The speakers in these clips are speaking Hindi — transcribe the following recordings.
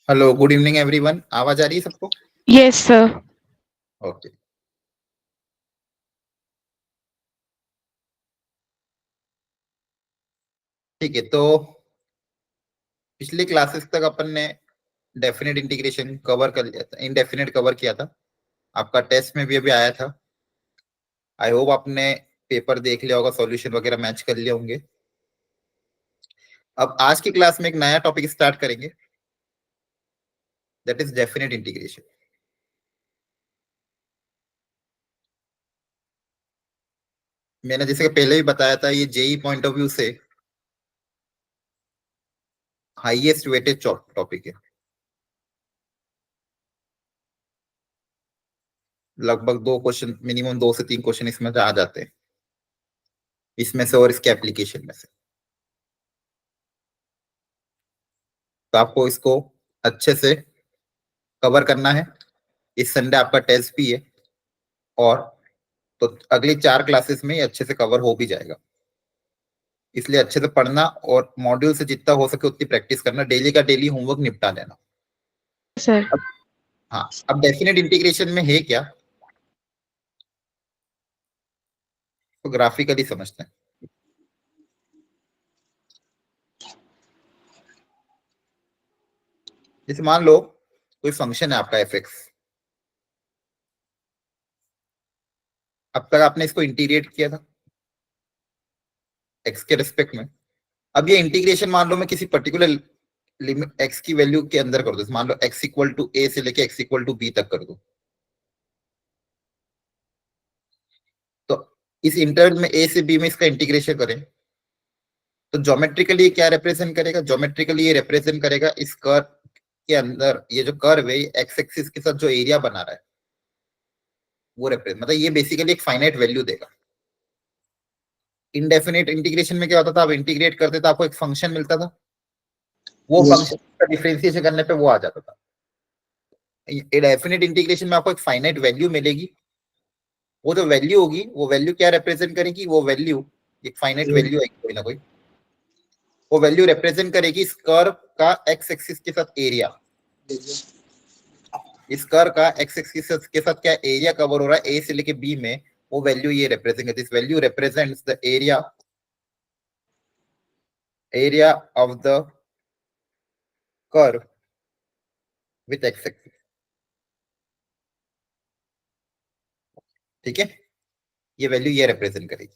Hello, good evening everyone. आवाज आ रही है सबको? Yes, sir. ओके। ठीक है, तो पिछले क्लासेस तक अपन ने डेफिनेट इंटीग्रेशन कवर कर लिया था, इनडेफिनेट कवर किया था। आपका टेस्ट में भी अभी आया था। आई होप आपने पेपर देख लिया होगा, सॉल्यूशन वगैरह मैच कर लिए होंगे। अब आज की क्लास में एक नया टॉपिक स्टार्ट करेंगे, दैट इज डेफिनेट इंटीग्रेशन। मैंने जैसे कि पहले भी बताया था, ये जेई पॉइंट ऑफ व्यू से हाईएस्ट वेटेज टॉपिक है। लगभग 2 क्वेश्चन, मिनिमम 2 से 3 क्वेश्चन इसमें से आ जाते हैं, इसमें से और इसके एप्लीकेशन में से। तो आपको इसको अच्छे से कवर करना है। इस संडे आपका टेस्ट भी है, और तो अगली 4 क्लासेस में अच्छे से कवर हो भी जाएगा। इसलिए अच्छे से पढ़ना और मॉड्यूल से जितना हो सके उतनी प्रैक्टिस करना, डेली का डेली होमवर्क निपटा लेना। Sir. हाँ, अब डेफिनेट इंटीग्रेशन में है क्या, तो ग्राफिकली समझते हैं। जैसे मान लो कोई फंक्शन है आपका एफ एक्स। अब तक आपने इसको इंटीग्रेट किया था एक्स के रिस्पेक्ट में। अब ये इंटीग्रेशन मान लो मैं किसी पर्टिकुलर लिमिट एक्स की वैल्यू के अंदर कर दो, मान लो एक्स इक्वल टू ए से लेके एक्स इक्वल टू बी तक कर दो। तो इस इंटरवल में ए से बी में इसका इंटीग्रेशन करें तो ज्योमेट्रिकली क्या रिप्रेजेंट करेगा? ज्योमेट्रिकली ये रिप्रेजेंट करेगा इस कर्व के अंदर, ये जो कर्व है एक्स एक्सिस के साथ जो एरिया बना रहा है वो रिप्रेजेंट, मतलब ये बेसिकली एक फाइनाइट वैल्यू देगा। इनडेफिनेट इंटीग्रेशन में क्या होता था, आप इंटीग्रेट करते थे, आपको एक फंक्शन मिलता था, वो फंक्शन का डिफरेंशिएशन करने पे वो आ जाता था। डेफिनेट इंटीग्रेशन में आपको एक फाइनाइट वैल्यू मिलेगी, वो जो वैल्यू होगी वो वैल्यू क्या रिप्रेजेंट करेगी? वो वैल्यू एक फाइनाइट वैल्यू है कोई ना कोई, वो वैल्यू रिप्रेजेंट करेगी इस कर्व का एक्स एक्सिस के साथ एरिया। इस कर्व का एक्स एक्सिस के साथ क्या एरिया कवर हो रहा है ए से लेके बी में, वो वैल्यू ये रिप्रेजेंट करती है। This value represents the area of the curve with x axis. ठीक है, ये वैल्यू ये रिप्रेजेंट करेगी।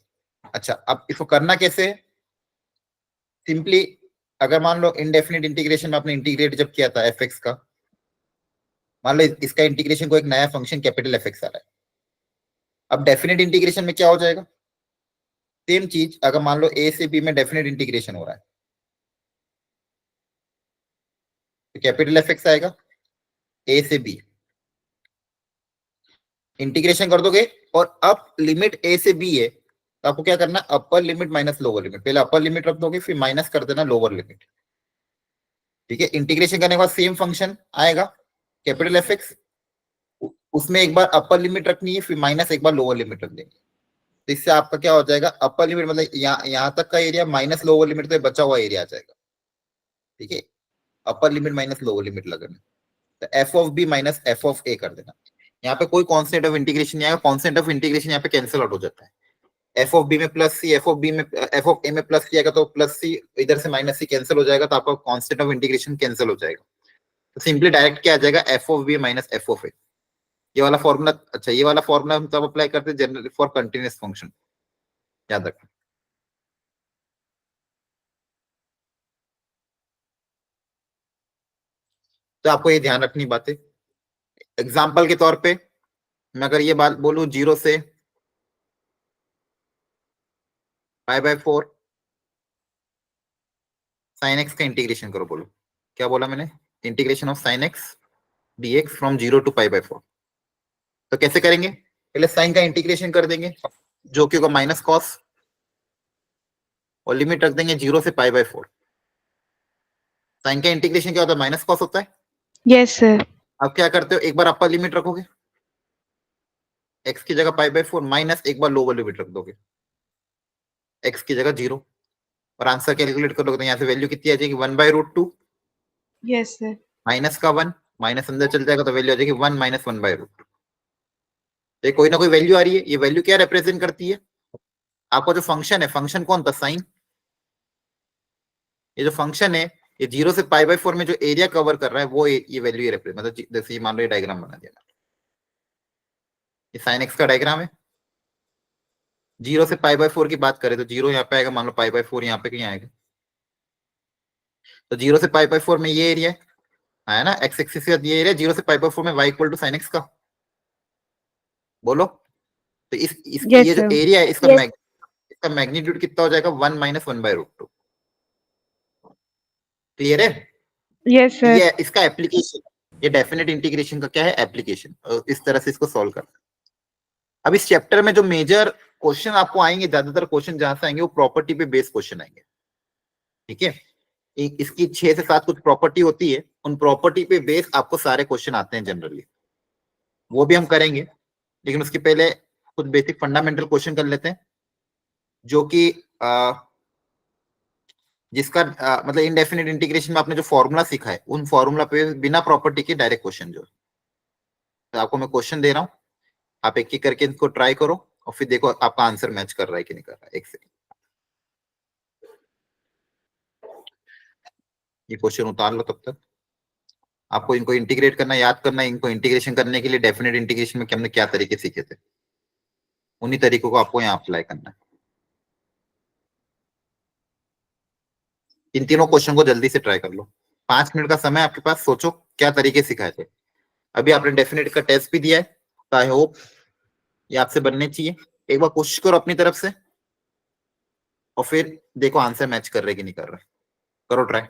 अच्छा, अब इसको करना कैसे है? सिंपली अगर मान लो इनडेफिनिट इंटीग्रेशन में आपने इंटीग्रेट जब किया था एफ एक्स का, मान लो इसका इंटीग्रेशन को एक नया फंक्शन कैपिटल एफ एक्स आ रहा है। अब डेफिनेट इंटीग्रेशन में क्या हो जाएगा? सेम चीज, अगर मान लो ए से बी में डेफिनेट इंटीग्रेशन हो रहा है तो कैपिटल एफ एक्स आएगा, ए से बी इंटीग्रेशन कर दोगे, और अब लिमिट ए से बी है तो आपको क्या करना, अपर लिमिट माइनस लोअर लिमिट। पहले अपर लिमिट रख दोगे, फिर माइनस कर देना लोअर लिमिट। ठीक है, इंटीग्रेशन करने के बाद सेम फंक्शन आएगा कैपिटल एफ एक्स, उसमें एक बार अपर लिमिट रखनी है, फिर माइनस एक बार लोअर लिमिट रख देंगे। तो इससे आपका क्या हो जाएगा, अपर लिमिट मतलब यहाँ तक का एरिया माइनस लोअर लिमिट, तो बचा हुआ एरिया आ जाएगा। ठीक है, upper limit minus lower limit लगाना, तो F of B minus F of A कर देना। यहाँ पे कोई कॉन्स्टेंट ऑफ इंटीग्रेशन नहीं आएगा, कॉन्स्टेंट ऑफ इंटीग्रेशन यहाँ पे कैंसिल आउट हो जाता है। एफ ऑफ बी में plus C, F of B में एफ ऑफ ए में प्लस सी आएगा तो प्लस सी इधर से माइनस सी कैंसिल हो जाएगा, तो आपका कॉन्स्टेंट ऑफ इंटीग्रेशन कैंसिल हो जाएगा। तो सिंपली डायरेक्ट क्या आ जाएगा, F of B minus F of A. ये वाला फॉर्मूला, अच्छा ये वाला फॉर्मूला हम तब अप्लाई करते हैं जनरली फॉर कंटिन्यूअस फंक्शन, याद रखना। तो आपको ये ध्यान रखनी बातें। एग्जाम्पल के तौर पे मैं अगर ये बात बोलूं, 0 से π/4 साइन एक्स का इंटीग्रेशन करो, बोलो क्या बोला मैंने, integration of sine x dx from 0 to π/4। तो कैसे करेंगे, पहले साइन का इंटीग्रेशन कर देंगे जो कि होगा माइनस कॉस, और लिमिट रख देंगे 0 से π/4। साइन का इंटीग्रेशन क्या होता है, माइनस कॉस होता है। Yes, sir. अब क्या करते हो, एक बार अपर लिमिट रखोगे एक्स की जगह π/4, माइनस एक बार लोअर लिमिट रख दोगे एक्स की जगह 0, और आंसर कैलकुलेट करोगे तो यहाँ से वैल्यू कितनी आ जाएगी, 1/√2। Yes, sir. माइनस का 1, माइनस अंदर चल जाएगा तो वैल्यू आ जाएगी 1 माइनस 1/√2। तो कोई ना कोई वैल्यू आ रही है, ये वैल्यू क्या रिप्रेजेंट करती है? आपका जो फंक्शन है, फंक्शन कौन था? साइन। ये जो फंक्शन है, ये 0 से π/4 में जो एरिया कवर कर रहा है वो ये वैल्यू रिप्रेजेंट, मतलब जैसे मान लो ये डायग्राम बना दिया, ये साइन एक्स का डायग्राम है। 0 से π/4 की बात करें तो 0 यहाँ पे आएगा, मान लो π/4 यहाँ पे कहीं आएगा, तो 0 से π/4 में ये एरिया है ना, एक्स एक्सिस का ये एरिया। 0 से π/4 में y equal to sine x का, बोलो। तो ये Yes, जो sir. एरिया है इसका इसका मैग्नीट्यूड कितना हो जाएगा? 1 माइनस 1/√2। क्लियर है? Yes, sir. ये इसका एप्लीकेशन, ये डेफिनेट इंटीग्रेशन का क्या है? एप्लीकेशन। इस तरह से इसको सॉल्व करना है। अब इस चैप्टर में जो मेजर क्वेश्चन आपको आएंगे, ज्यादातर क्वेश्चन जहां से आएंगे वो प्रॉपर्टी पे बेस्ड क्वेश्चन आएंगे। ठीक है, इसकी 6 से 7 कुछ प्रॉपर्टी होती है, उन प्रॉपर्टी पे बेस्ड आपको सारे क्वेश्चन आते हैं जनरली, वो भी हम करेंगे। लेकिन उसके पहले कुछ बेसिक फंडामेंटल क्वेश्चन कर लेते हैं, जो कि जिसका मतलब इनडेफिनिट इंटीग्रेशन में आपने जो फॉर्मूला सीखा है, उन फॉर्मूला पे बिना प्रॉपर्टी के डायरेक्ट क्वेश्चन जो, तो आपको मैं क्वेश्चन दे रहा हूँ, आप एक एक करके इनको ट्राई करो और फिर देखो आपका आंसर मैच कर रहा है कि नहीं कर रहा है। एक सेकंड, ये क्वेश्चन उतार लो तब तक। आपको इनको इंटीग्रेट करना, याद करना, इनको इंटीग्रेशन करने के लिए डेफिनेट इंटीग्रेशन में हमने क्या तरीके सीखे थे, उन्हीं तरीकों को आपको यहाँ अप्लाई करना है। इन तीनों क्वेश्चन को जल्दी से ट्राई कर लो, 5 मिनट का समय आपके पास, सोचो क्या तरीके सिखाए थे। अभी आपने डेफिनेट का टेस्ट भी दिया है, तो आई होप ये आपसे बनने चाहिए। एक बार कोशिश करो अपनी तरफ से और फिर देखो आंसर मैच कर रहे कि नहीं कर रहे। करो ट्राई।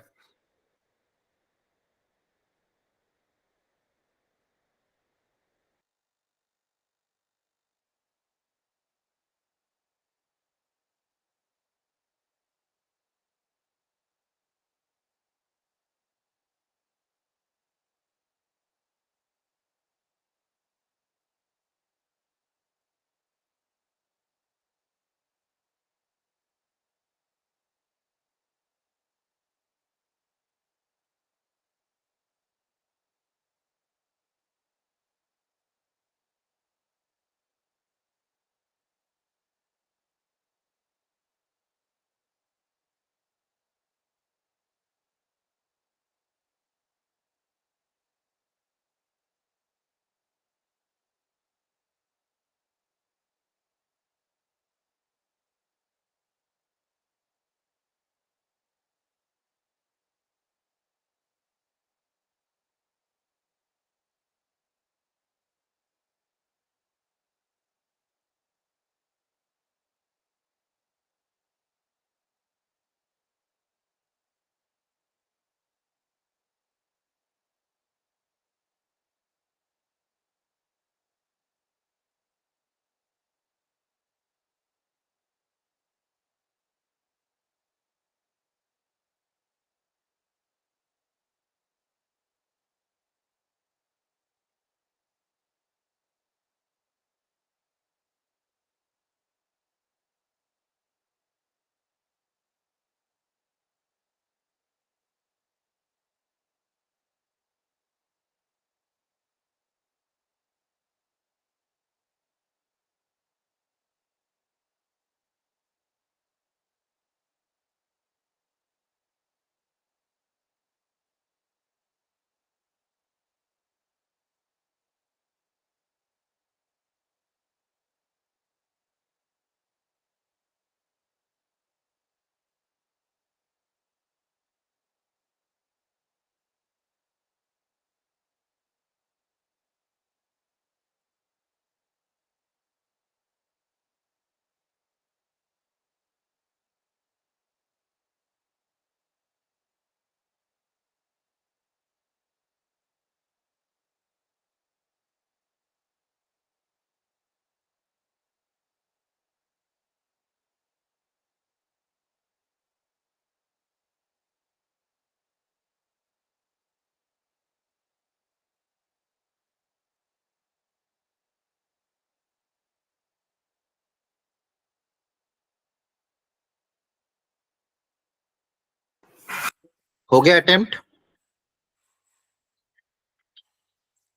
हो गया attempt?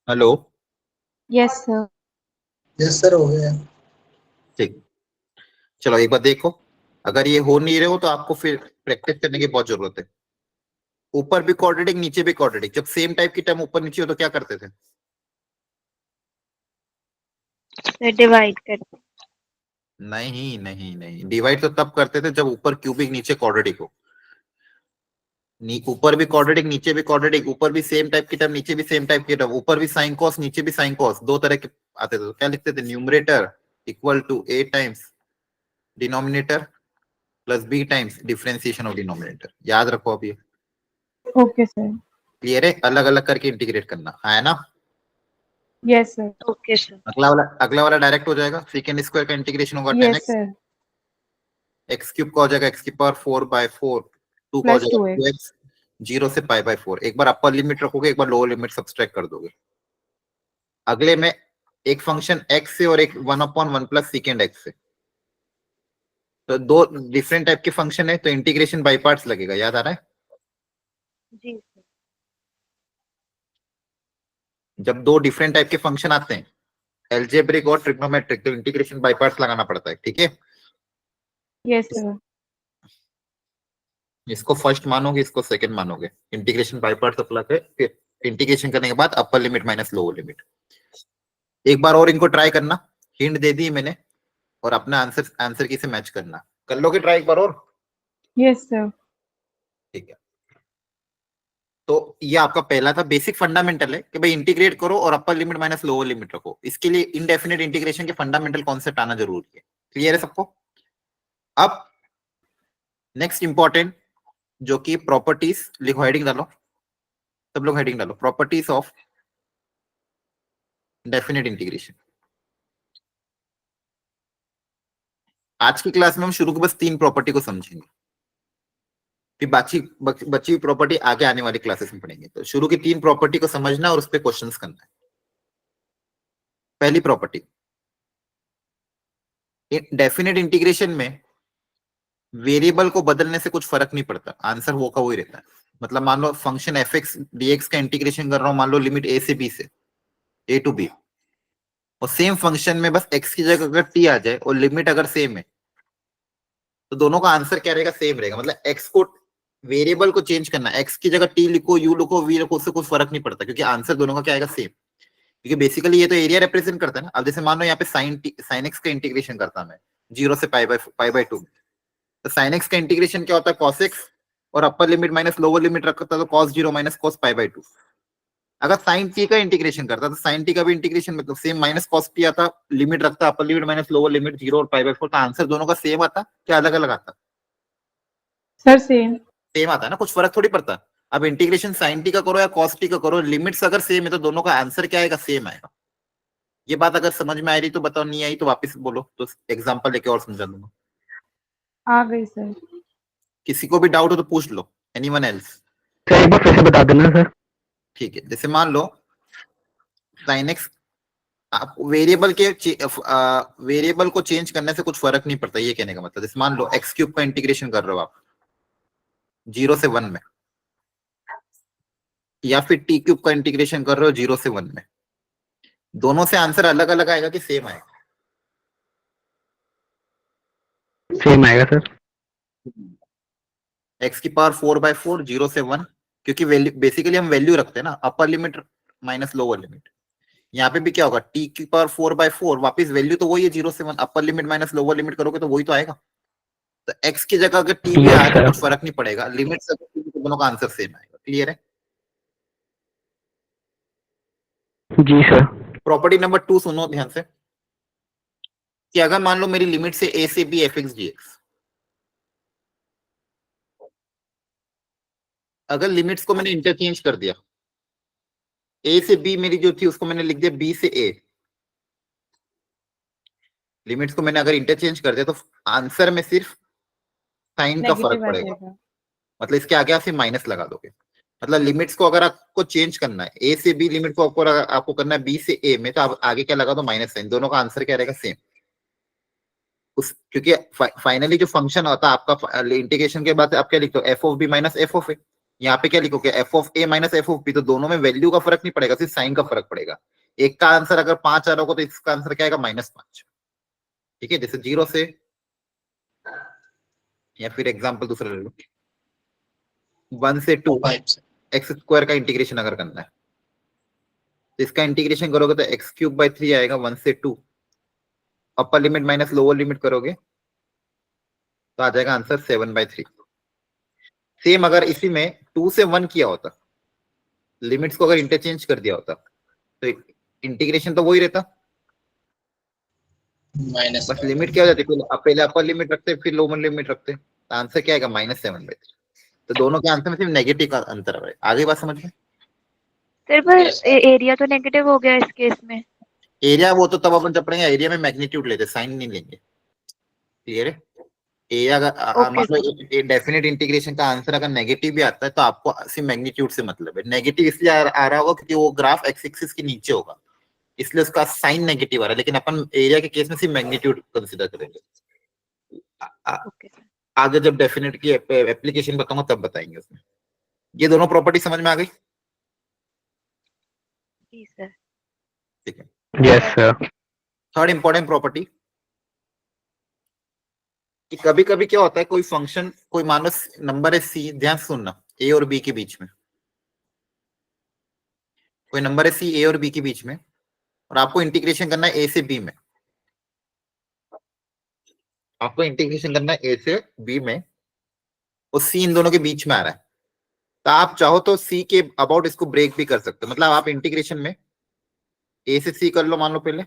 Hello, Yes, sir. Yes sir हो गया। ठीक, चलो एक बार देखो, अगर ये हो नहीं रहे हो तो आपको फिर प्रैक्टिस करने की बहुत जरूरत है। ऊपर भी क्वाड्रेटिक नीचे भी क्वाड्रेटिक, जब सेम टाइप की टर्म ऊपर नीचे हो तो क्या करते थे? Sir, divide कर. नहीं नहीं नहीं, डिवाइड तो तब करते थे जब ऊपर क्यूबिक नीचे क्वाड्रेटिक हो। ऊपर भी क्वाड्रेटिक नीचे भी क्वाड्रेटिक, ऊपर भी सेम टाइप की टर्म नीचे भी सेम टाइप की टर्म, ऊपर भी साइन कॉस नीचे भी साइन कॉस, दो तरह के आते थे। तो क्या लिखते थे? Numerator equal to A times denominator plus B times differentiation of denominator. याद रखो अभी, Okay, sir. क्लियर है? अलग अलग करके इंटीग्रेट करना है ना। Yes, sir. Okay, sir. अगला वाला डायरेक्ट हो जाएगा। सेकंड स्क्वायर का इंटीग्रेशन होगा 10x, Yes, sir. X cube का हो जाएगा x की पावर 4/4, 2 का हो Plus जाएगा 2x. 2x, 0 से π/4। एक बार अपर लिमिट रखोगे, एक बार लोअर लिमिट सब्सट्रैक्ट कर दोगे। अगले में एक फंक्शन x से और एक 1/1 प्लस सेकेंड x से, तो दो डिफरेंट टाइप के फंक्शन है, तो इंटीग्रेशन बाय पार्ट्स लगेगा। याद आ रहा है? जी सर. जब दो डिफरेंट टाइप के फंक्शन आते हैं, एल्जेब्रिक और ट्रिग्नोमेट्रिक, तो इंटीग्रेशन बाय पार्ट्स लगाना पड़ता है। ठीक है, Yes, sir. इसको फर्स्ट मानोगे, इसको सेकंड मानोगे। इंटीग्रेशन बाय पार्ट्स अप्लाई है, फिर इंटीग्रेशन करने के बाद अपर लिमिट माइनस लोअर लिमिट। एक बार और इनको ट्राई करना, हिंट दे दी मैंने, और अपना आंसर की से मैच करना। कर लोगे ट्राई एक बार और? Yes, sir. ठीक है, तो ये आपका पहला था, बेसिक फंडामेंटल है कि भाई इंटीग्रेट करो और अपर लिमिट माइनस लोअर लिमिट रखो। इसके लिए इनडेफिनेट इंटीग्रेशन के फंडामेंटल कॉन्सेप्ट आना जरूरी है। क्लियर है सबको? अब नेक्स्ट इंपॉर्टेंट, जो कि प्रॉपर्टीज, लिखो, हेडिंग डालो, सब लोग हेडिंग डालो, प्रॉपर्टीज ऑफ डेफिनेट इंटीग्रेशन। आज की क्लास में हम शुरू के बस 3 प्रॉपर्टी को समझेंगे, फिर बची हुई प्रॉपर्टी आगे आने वाली क्लासेस में पढ़ेंगे। तो शुरू की 3 प्रॉपर्टी को समझना और उस पर क्वेश्चंस करना है। पहली प्रॉपर्टी, डेफिनेट इंटीग्रेशन में वेरिएबल को बदलने से कुछ फर्क नहीं पड़ता, आंसर वो का वही रहता है। मतलब मान लो फंक्शन एफ एक्स डीएक्स का इंटीग्रेशन कर रहा हूं, मान लो लिमिट ए से बी से, ए टू बी, और सेम फंक्शन में बस एक्स की जगह अगर टी आ जाए और लिमिट अगर सेम है, तो दोनों का आंसर क्या रहेगा? सेम रहेगा। मतलब एक्स को, वेरिएबल को चेंज करना, एक्स की जगह टी लिखो, यू लिखो, वी लिखो, उससे कुछ फर्क नहीं पड़ता, क्योंकि आंसर दोनों का क्या आएगा? सेम। क्योंकि बेसिकली ये तो एरिया रिप्रेजेंट करता है ना। अब जैसे मान लो यहाँ पे साइन एक्स का इंटीग्रेशन करता मैं 0 से π/2, तो साइन एक्स का इंटीग्रेशन क्या होता है? cos x, और अपर लिमिट माइनस लोअर लिमिट रखता तो cos 0 माइनस cos π/2। अगर साइन टी का इंटीग्रेशन करता तो साइन टी का भी इंटीग्रेशन मतलब सेम, माइनस cos टी आता, लिमिट रखता अपर लिमिट माइनस लोअर लिमिट 0 और π/4, तो आंसर दोनों का सेम आता क्या अलग अलग आता? Sir, same. सेम आता है ना, कुछ फर्क थोड़ी पड़ता। अब इंटीग्रेशन साइन टी का करो या cos टी का करो, लिमिट्स अगर सेम है तो दोनों का आंसर क्या आएगा? सेम आएगा। ये बात अगर समझ में आ रही तो बताओ, नहीं आई तो वापस बोलो, तो एग्जांपल लेके और समझा दूंगा। आ गई सर. किसी को भी डाउट हो तो पूछ लो, एनीवन एल्स? सर एक बार फिर से बता देना सर। ठीक है, जैसे मान लो साइन एक्स, आप वेरिएबल के वेरिएबल को चेंज करने से कुछ फर्क नहीं पड़ता, ये कहने का मतलब। जैसे मान लो एक्स क्यूब का इंटीग्रेशन कर रहे हो आप 0 से 1 में, या फिर टी क्यूब का इंटीग्रेशन कर रहे हो 0 से 1 में, दोनों से आंसर अलग अलग आएगा कि सेम आएगा? सेम आएगा सर। एक्स की पावर 4/4, 0 से 1, क्योंकि वैल्यू बेसिकली हम वैल्यू रखते हैं ना, अपर लिमिट माइनस लोअर लिमिट। यहाँ पे भी क्या होगा? टी की पावर 4/4, वापिस वैल्यू तो वही है 0 से 1, अपर लिमिट माइनस लोअर लिमिट करोगे तो वही तो आएगा। तो एक्स की जगह अगर टी भी आए तो कुछ फर्क नहीं पड़ेगा, लिमिट से दोनों का आंसर सेम आएगा। क्लियर है? जी सर। प्रॉपर्टी नंबर 2 सुनो ध्यान से, कि अगर मान लो मेरी लिमिट से ए से B F x D x, अगर लिमिट्स को मैंने इंटरचेंज कर दिया, ए से बी मेरी जो थी उसको मैंने लिख दिया बी से ए, लिमिट्स को मैंने अगर इंटरचेंज कर दिया, तो आंसर में सिर्फ साइन का फर्क नेगेटिव आ पड़ेगा। जाएगा. मतलब इसके आगे आप सिर्फ माइनस लगा दोगे। मतलब लिमिट्स को अगर आपको चेंज करना है, ए से बी लिमिट को आपको करना है बी से ए में, तो आप आगे क्या लगा दो? Minus sine. दोनों का आंसर क्या रहेगा? सेम। उस क्योंकि फाइनली जो फंक्शन होता है आपका इंटीग्रेशन के बाद आप क्या लिखते हो? F of B minus F of A. यहाँ पे क्या लिखोगे, F of A minus F of B, तो दोनों में वैल्यू का फर्क नहीं पड़ेगा, सिर्फ साइन का फर्क पड़ेगा। एक का आंसर अगर 5 आ रहा होगा तो इसका आंसर क्या आएगा, -5। ठीक है, जैसे 0 से, या फिर एग्जाम्पल दूसरा ले लो, 1 से 2 एक्स स्क्वायर का इंटीग्रेशन अगर करना है, तो इसका इंटीग्रेशन करोगे तो x³/3 आएगा 1 से 2, अपर लिमिट माइनस लोअर लिमिट करोगे तो आ जाएगा आंसर 7/3। सेम अगर इसी में 2 से 1 किया होता, लिमिट्स को अगर इंटरचेंज कर दिया होता, तो इंटीग्रेशन तो वही रहता, माइनस बस लिमिट क्या हो जाती, पहले अपर लिमिट रखते फिर लोअर लिमिट रखते, तो आंसर क्या आएगा, -7/3। तो दोनों के आंसर में सिर्फ नेगेटिव का अंतर है। आगे बात समझ में? सर पर एरिया तो नेगेटिव हो गया इस केस में। एरिया वो तो तब अपन जब पढ़ेंगे, एरिया में मैग्नीट्यूड लेते, साइन नहीं लेंगे। क्लियर है? एरिया अगर मान लो डेफिनेट इंटीग्रेशन का आंसर अगर नेगेटिव भी आता है तो आपको सिर्फ मैग्नीट्यूड से मतलब है। नेगेटिव इसलिए आ रहा होगा क्योंकि वो ग्राफ एक्स एक्सिस के नीचे होगा, इसलिए उसका साइन नेगेटिव आ रहा है, लेकिन अपन एरिया के केस में सिर्फ मैग्नीट्यूड कंसिडर करेंगे। Okay sir. आगे जब डेफिनेट की एप्लीकेशन बताऊंगा तब बताएंगे उसमें। ये दोनों प्रॉपर्टी समझ में आ गई? जी सर। ठीक है। Yes sir. Third important property, कि कभी कभी क्या होता है, कोई फंक्शन, कोई मान लो नंबर है सी, ध्यान से सुनना, ए और बी के बीच में कोई नंबर है सी, ए और बी के बीच में, और आपको इंटीग्रेशन करना है ए से बी में, आपको इंटीग्रेशन करना है ए से बी में, और सी इन दोनों के बीच में आ रहा है, तो आप चाहो तो सी के अबाउट इसको ब्रेक भी कर सकते हो। मतलब आप इंटीग्रेशन में ए से सी कर लो मान लो पहले,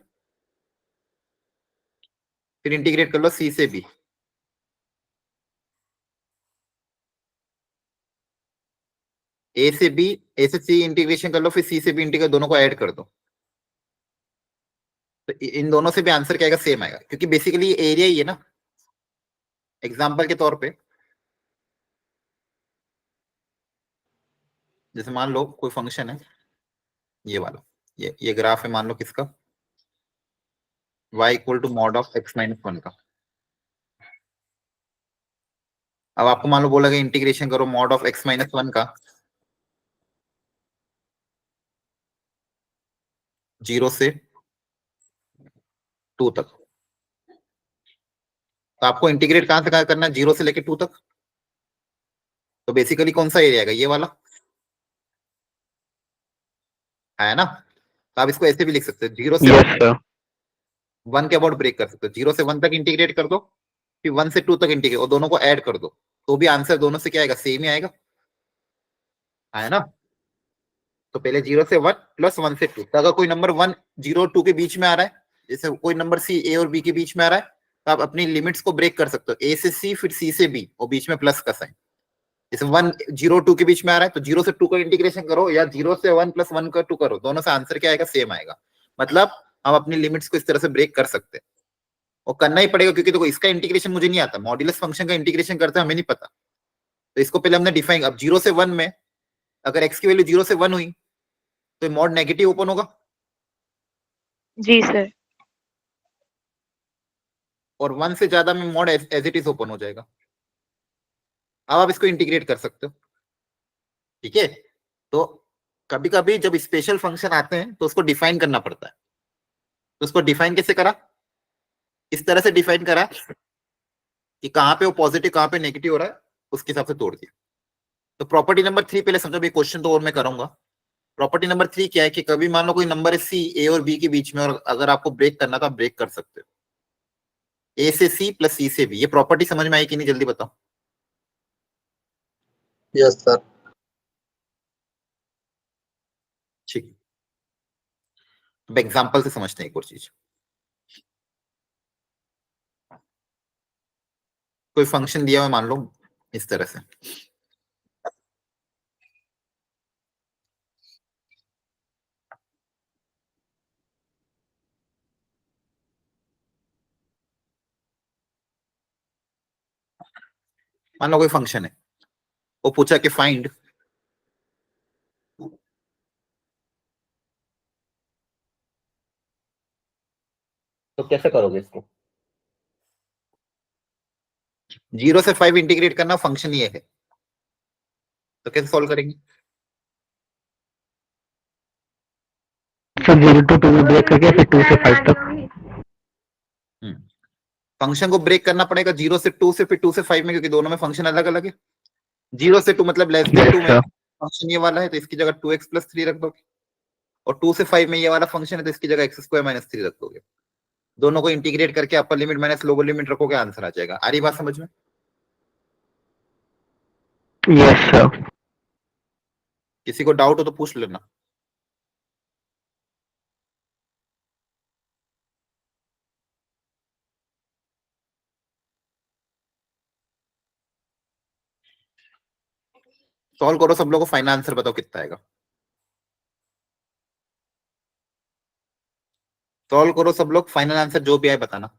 फिर इंटीग्रेट कर लो सी से बी, ए से बी, ए से सी इंटीग्रेशन कर लो, फिर सी से बी इंटीग्रेट, दोनों को ऐड कर दो, तो इन दोनों से भी आंसर क्या आएगा, सेम आएगा, क्योंकि बेसिकली एरिया ही है ना। एग्जाम्पल के तौर पे जैसे मान लो कोई फंक्शन है, ये वाला, ये ग्राफ है मान लो किसका, y equal to mod of x minus 1 का। अब आपको मान लो बोला गया इंटीग्रेशन करो मॉड ऑफ x माइनस 1 का 0 से 2 तक, तो आपको इंटीग्रेट कहां से कहां करना है, 0 से लेके 2 तक, तो बेसिकली कौन सा एरिया आएगा, ये वाला है ना। तो आप इसको ऐसे भी लिख सकते हो, 0 से यस सर। 1 के अबाउट ब्रेक कर सकते हो, 0 से 1 तक इंटीग्रेट कर दो, फिर 1 से 2 तक इंटीग्रेट, और दोनों को ऐड कर दो, तो भी आंसर दोनों से क्या आएगा, सेम ही आएगा, है ना। तो पहले 0 से 1 प्लस 1 से 2, तो अगर कोई नंबर 1 0 2 के बीच में आ रहा है, जैसे कोई नंबर सी ए और बी के बीच में आ रहा है, तो आप अपनी लिमिट्स को ब्रेक कर सकते हो, ए से सी फिर सी से बी और बीच में प्लस का साइन। जैसे 1 0 2 के बीच में आ रहा है तो 0 से 2 का इंटीग्रेशन करो, या 0 से 1 प्लस 1 का 2 करो, दोनों से आंसर क्या आएगा, सेम आएगा। मतलब हम अपनी लिमिट्स को इस तरह से ब्रेक कर सकते हैं, और करना ही पड़ेगा, क्योंकि देखो इसका इंटीग्रेशन मुझे नहीं आता, मॉड्यूलस फंक्शन का इंटीग्रेशन करते हैं हमें नहीं पता, तो इसको पहले हमने डिफाइन। अब 0 से 1 में अगर x की वैल्यू 0 से 1 हुई तो मॉड नेगेटिव ओपन होगा, जी सर। और 1 से ज्यादा में mod as it is open हो जाएगा। अब आप इसको इंटीग्रेट कर सकते हो, ठीक है। तो कभी कभी जब स्पेशल फंक्शन आते हैं तो उसको डिफाइन करना पड़ता है, तो उसको डिफाइन कैसे करा, इस तरह से डिफाइन करा कि कहां पे वो पॉजिटिव कहां पे नेगेटिव हो रहा है, उसके हिसाब से तोड़ दिया। तो प्रॉपर्टी नंबर 3 पहले समझो, भी क्वेश्चन तो और मैं करूंगा। प्रॉपर्टी नंबर 3 क्या है, कि कभी मान लो कोई नंबर है सी ए और बी के बीच में, और अगर आपको ब्रेक करना तो आप ब्रेक कर सकते हो, ए से सी प्लस सी से बी। ये प्रॉपर्टी समझ में आई कि नहीं, जल्दी बताओ। Yes sir. ठीक, अब एग्जाम्पल से समझते हैं एक और चीज। कोई फंक्शन दिया हुआ मान लो इस तरह से, मान लो कोई फंक्शन है, वो पूछा कि फाइंड तो कैसे करोगे इसको, 0 से 5 इंटीग्रेट करना फंक्शन ये है, तो कैसे सॉल्व करेंगे? सर 0 to 2 में ब्रेक करके फिर 2 से 5 तक। फंक्शन को ब्रेक करना पड़ेगा 0 से 2 से फिर 2 से 5 में, क्योंकि दोनों में फंक्शन अलग अलग है। 0 से 2 मतलब लेस देन Yes, 2 में sir. फंक्शन ये वाला है तो इसकी जगह 2x प्लस 3 रख दोगे, और 2 से 5 में ये वाला फंक्शन है तो इसकी जगह x स्क्वायर माइनस 3 रख दोगे। दोनों को इंटीग्रेट करके अपर लिमिट माइनस लोअर लिमिट रखोगे, आंसर आ जाएगा। आ रही बात समझ में? Yes, sir. किसी को डाउट हो तो पूछ लेना। सॉल्व करो सब लोगों को, फाइनल आंसर बताओ कितना आएगा। सॉल्व करो सब लोग, फाइनल आंसर जो भी आए बताना।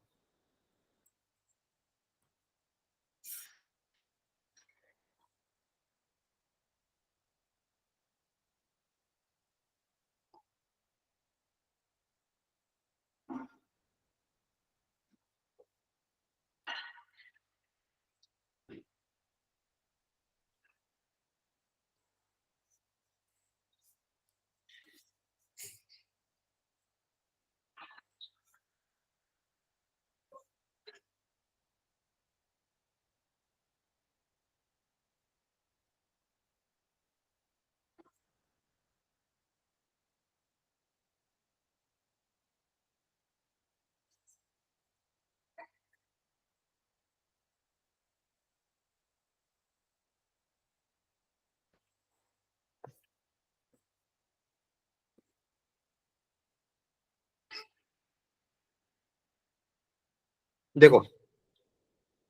देखो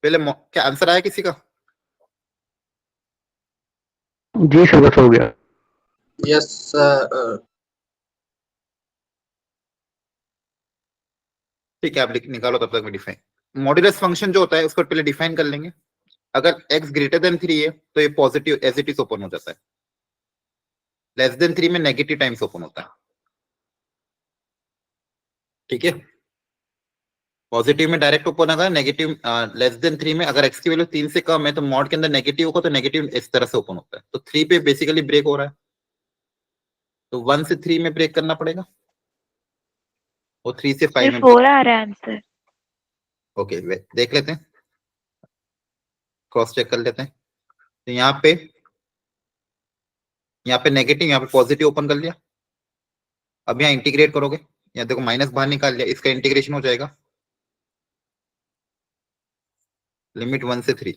पहले क्या आंसर आया किसी का? जी सर, बस हो गया। Yes, sir. ठीक है, आप निकालो तब तक मैं डिफाइन। मॉड्यूलस फंक्शन जो होता है उसको पहले डिफाइन कर लेंगे। अगर x ग्रेटर देन 3 है तो ये positive as it is open हो जाता है, लेस देन 3 में नेगेटिव टाइम्स ओपन होता है। ठीक है, पॉजिटिव में डायरेक्ट ओपन होगा, नेगेटिव लेस देन 3 में अगर x की वैल्यू 3 से कम है तो मॉड के अंदर नेगेटिव होगा तो नेगेटिव इस तरह से ओपन होता है। तो 3 पे बेसिकली ब्रेक हो रहा है, तो 1 से 3 में ब्रेक करना पड़ेगा, और 3 से 5 में। 4 आ रहा है आंसर। ओके, देख लेते हैं, क्रॉस चेक कर लेते हैं। तो यहाँ पे नेगेटिव, यहाँ पे पॉजिटिव ओपन कर लिया। अब यहाँ इंटीग्रेट करोगे, यहाँ देखो माइनस बाहर निकाल लिया, इसका इंटीग्रेशन हो जाएगा लिमिट 1 से 3।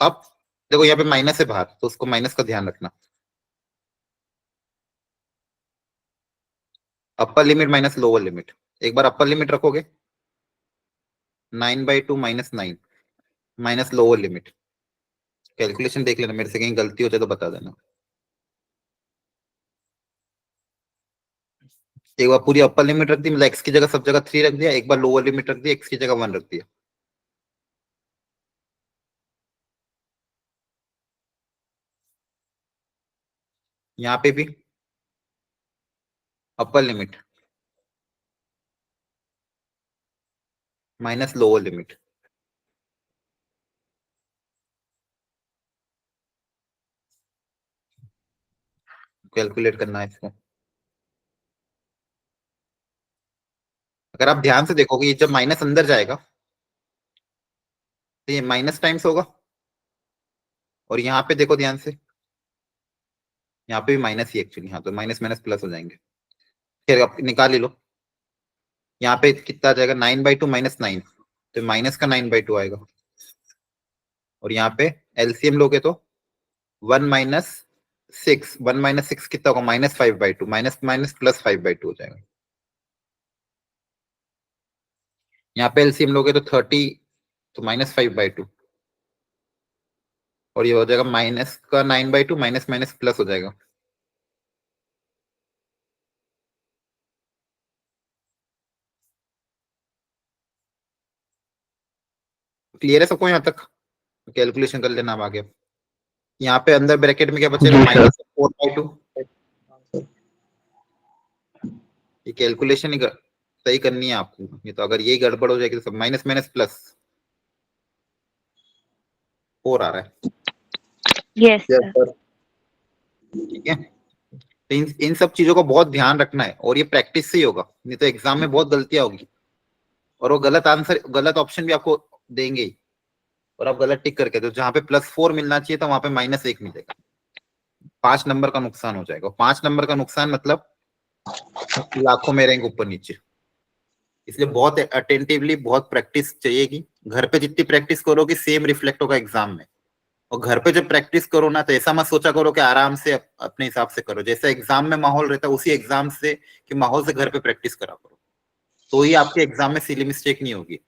अब देखो यहाँ पे माइनस है बाहर, तो उसको माइनस का ध्यान रखना। अपर लिमिट माइनस लोअर लिमिट, एक बार अपर लिमिट रखोगे 9/2 minus 9 minus lower limit. Calculation देख लेना, मेरे से कहीं गलती हो जाए तो बता देना। एक बार पूरी अपर लिमिट रख दी, मतलब x की जगह सब जगह 3 रख दिया, एक बार लोअर लिमिट रख दी, x की जगह 1 रख दिया। यहाँ पे भी अपर limit minus lower limit. Calculate करना है इसको। अगर आप ध्यान से देखोगे, ये जब माइनस अंदर जाएगा तो ये माइनस टाइम्स होगा, और यहाँ पे देखो ध्यान से, यहाँ पे भी माइनस ही एक्चुअली, हाँ तो माइनस माइनस प्लस हो जाएंगे। फिर आप निकाल ही लो, यहाँ पे कितना आ जाएगा 9/2 माइनस 9, तो माइनस का 9/2 आएगा, और यहाँ पे एलसीएम लोगे तो 1 - 6 कितना होगा -5/2, माइनस माइनस प्लस 5/2 हो जाएगा। यहाँ पे एलसीएम लोगे तो 30, तो -5/2, और ये हो जाएगा माइनस का 9/2 माइनस माइनस प्लस हो जाएगा। क्लियर है सबको यहाँ तक? कैलकुलेशन कर लेना अब आगे। यहाँ पे अंदर ब्रैकेट में क्या बचेगा, जी सर। 4/2। ये कैलकुलेशन ही सही करनी है आपको, नहीं तो अगर यही गड़बड़ हो जाएगी तो सब माइनस माइनस प्लस 4 आ रहा है। Yes Yes, sir. sir. ठीक है, तो इन सब चीजों को बहुत ध्यान रखना है, और ये प्रैक्टिस से ही होगा, नहीं तो एग्जाम में बहुत गलतियां होगी, और वो गलत आंसर, गलत ऑप्शन भी आपको देंगे ही, और आप गलत टिक करके, तो जहां पे +4 मिलना चाहिए था वहां पे -1 मिलेगा, 5 नंबर का नुकसान हो जाएगा। 5 नंबर का नुकसान मतलब लाखों में रैंक ऊपर नीचे। इसलिए बहुत अटेंटिवली, बहुत प्रैक्टिस चाहिएगी। घर पे जितनी प्रैक्टिस करोगे सेम रिफ्लेक्ट होगा एग्जाम में। और घर पे जब प्रैक्टिस करो ना, तो ऐसा मत सोचा करो कि आराम से अपने हिसाब से करो, जैसा एग्जाम में माहौल रहता है उसी एग्जाम से कि माहौल से घर पे प्रैक्टिस करा करो, तो ही आपके एग्जाम में सिली मिस्टेक नहीं होगी।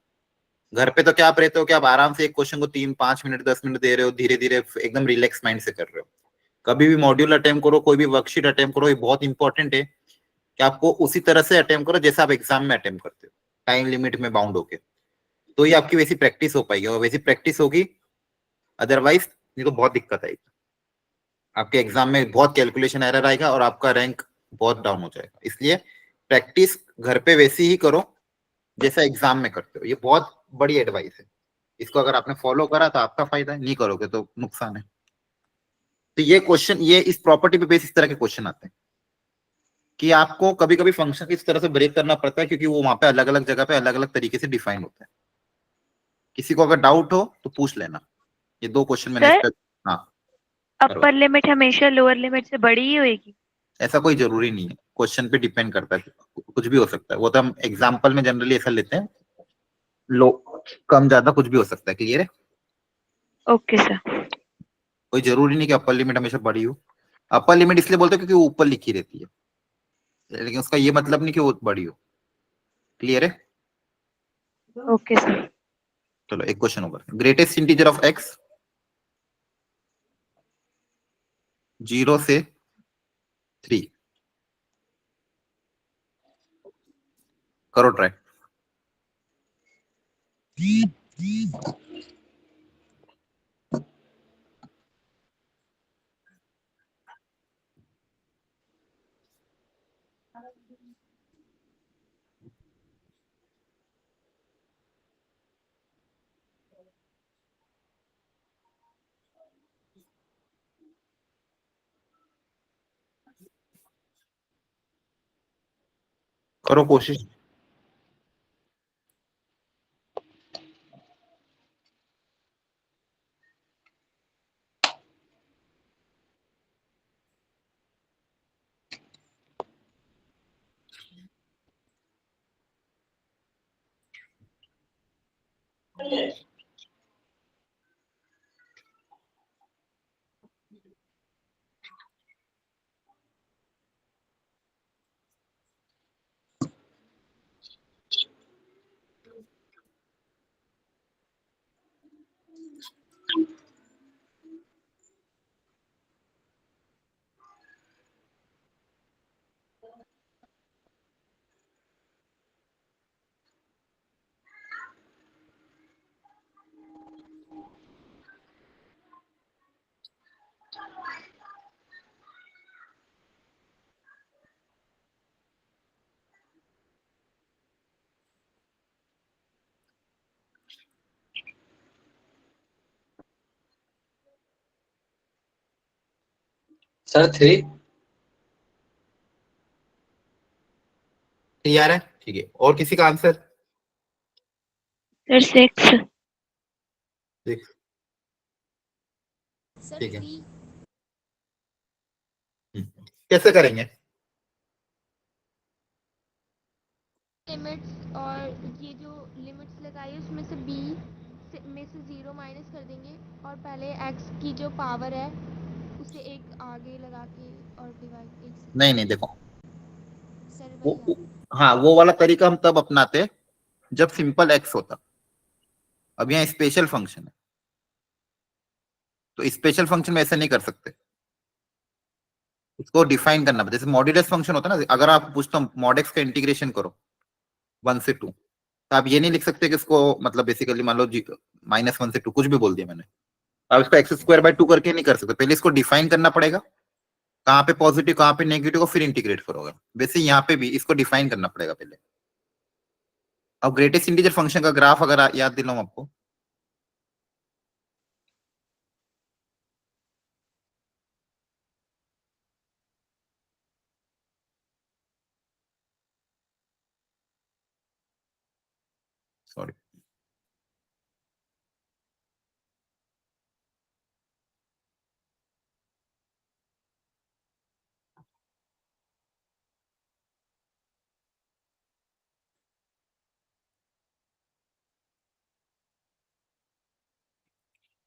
घर पे तो क्या आप रहते हो कि आप आराम से एक क्वेश्चन को 3-5 मिनट 10 मिनट दे रहे हो, धीरे धीरे एकदम रिलैक्स माइंड से कर रहे हो। कभी भी मॉड्यूल अटेम्प्ट करो, कोई भी वर्कशीट अटेम्प्ट करो, ये बहुत इंपॉर्टेंट है कि आपको उसी तरह से अटेम्प्ट करो जैसे आप एग्जाम में अटेम्प्ट करते हो, टाइम लिमिट में बाउंड होके, तो ही आपकी वैसी प्रैक्टिस हो पाएगी, और वैसी प्रैक्टिस होगी, अदरवाइज नहीं तो बहुत दिक्कत आएगी। आपके एग्जाम में बहुत कैलकुलेशन एरर आएगा और आपका रैंक बहुत डाउन हो जाएगा। इसलिए प्रैक्टिस घर पे वैसी ही करो जैसा एग्जाम में करते हो। ये बहुत बड़ी एडवाइस है, इसको अगर आपने फॉलो करा तो आपका फायदा है, नहीं करोगे तो नुकसान है। तो ये क्वेश्चन, ये इस प्रॉपर्टी पे बेस इस तरह के क्वेश्चन आते हैं कि आपको कभी कभी फंक्शन इस तरह से ब्रेक करना पड़ता है, क्योंकि वो वहां पे अलग अलग जगह पे अलग अलग तरीके से डिफाइन होता है। किसी को अगर डाउट हो तो पूछ लेना। ये 2 क्वेश्चन मैंने सर, हाँ, अपर लिमिट हमेशा लोअर लिमिट से बड़ी ही होएगी? ऐसा कोई जरूरी नहीं है, क्वेश्चन पे डिपेंड करता है, कुछ भी हो सकता है। वो तो हम एग्जाम्पल में जनरली ऐसा लेते हैं, लो कम ज्यादा कुछ भी हो सकता है। क्लियर है? Okay sir. कोई जरूरी नहीं कि अपर लिमिट हमेशा बड़ी हो। अपर लिमिट इसलिए बोलते हैं क्योंकि वो ऊपर लिखी रहती है, लेकिन उसका ये मतलब नहीं कि वो बड़ी हो। क्लियर है? Okay sir. चलो एक question over. Greatest integer of x 0 से 3, करो ट्राई। करो कोशिश। Sir, 3. तैयार है? ठीक है, और किसी का आंसर? सर 6। ठीक है, कैसे करेंगे? लिमिट्स, और ये जो लिमिट्स लगाई है उसमें से b में से 0 माइनस कर देंगे, और पहले x की जो पावर है उसे एक आगे लगा के और डिवाइड एक से। नहीं नहीं, देखो सर वो, वही हाँ वो वाला तरीका हम तब अपनाते जब सिंपल एक्स होता। अब यहाँ स्पेशल फंक्शन है, तो स्पेशल फंक्शन में ऐसे नहीं कर सकते, उसको डिफाइन करना पड़ता। जैसे मॉड्यूलस फंक्शन होता है ना, अगर आप पूछता हूँ मॉड एक्स का इंटीग्रेशन करो 1 से 2, तो आप ये नहीं लिख सकते कि इसको मतलब बेसिकली मान लो -1 से 2 कुछ भी बोल दिया मैंने, आप इसको x² by 2 करके नहीं कर सकते। पहले इसको डिफाइन करना पड़ेगा, कहाँ पे पॉजिटिव कहाँ पे नेगेटिव को फिर इंटीग्रेट करोगे। वैसे यहाँ पे भी इसको डिफाइन करना पड़ेगा पहले। अब ग्रेटेस्ट इंटीजर फंक्शन का ग्राफ अगर याद दिलाऊं आपको, सॉरी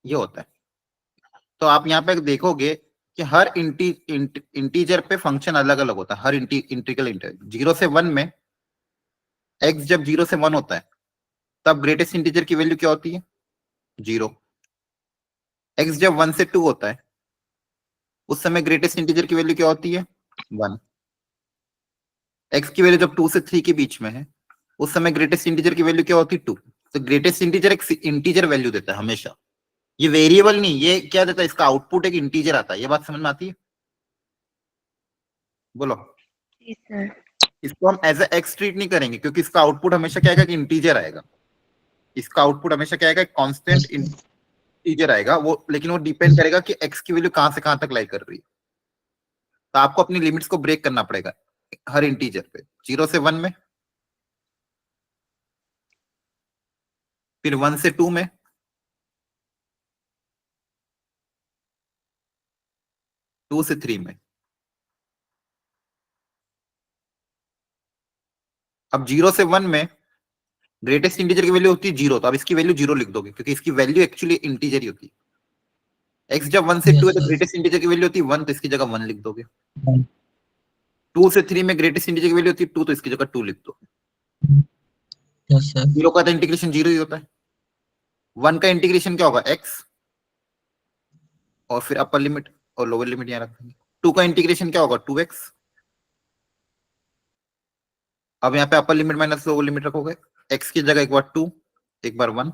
ये होता है। तो आप यहाँ पे देखोगे कि हर इंटीजर पे फंक्शन अलग अलग होता है। हर इंटीग्रल इंटीजर 0 से 1 में x जब 0 से 1 होता है तब ग्रेटेस्ट इंटीजर की वैल्यू क्या होती है 0। x जब 1 से 2 होता है उस समय ग्रेटेस्ट इंटीजर की वैल्यू क्या होती है 1। x की वैल्यू जब 2 से 3 के बीच में है उस समय ग्रेटेस्ट इंटीजर की वैल्यू क्या होती है 2। तो ग्रेटेस्ट इंटीजर एक इंटीजर वैल्यू देता है हमेशा, ये वेरिएबल नहीं, ये क्या देता है इसका आउटपुट एक इंटीजर आता है। ये बात समझ में आती है? बोलो। जी सर। इसको हम एज ए एक्स ट्रीट नहीं करेंगे क्योंकि इसका आउटपुट हमेशा क्या आएगा कि इंटीजर आएगा। इसका आउटपुट हमेशा क्या आएगा कांस्टेंट इंटीजर आएगा वो, लेकिन वो डिपेंड करेगा कि एक्स की वैल्यू कहां से कहां तक लाई कर रही है। तो आपको अपनी लिमिट्स को ब्रेक करना पड़ेगा हर इंटीजर पे, 0 से 1 में, फिर 1 से 2 में, 2 से 3 में। अब 0 से 1 में ग्रेटेस्ट इंटीजर की वैल्यू होती है 0, तो अब इसकी वैल्यू 0 लिख दोगे क्योंकि इसकी वैल्यू एक्चुअली इंटीजर ही होती है। x जब 1 से 2 है तो ग्रेटेस्ट इंटीजर की वैल्यू होती है 1, तो इसकी जगह 1 लिख दोगे। 2 से 3 में ग्रेटेस्ट इंटीजर की वैल्यू होती है 2, तो इसकी जगह 2 लिख दो। Yes sir. 0 का तो इंटीग्रेशन 0 ही होता है। 1 का इंटीग्रेशन क्या होगा x, और फिर अपर लिमिट और लोअर लिमिट यहाँ रखेंगे। 2 का इंटीग्रेशन क्या होगा 2x। अब यहाँ पे अपर लिमिट माइनस लोअर लिमिट रखोगे, x की जगह एक बार 2 एक बार 1,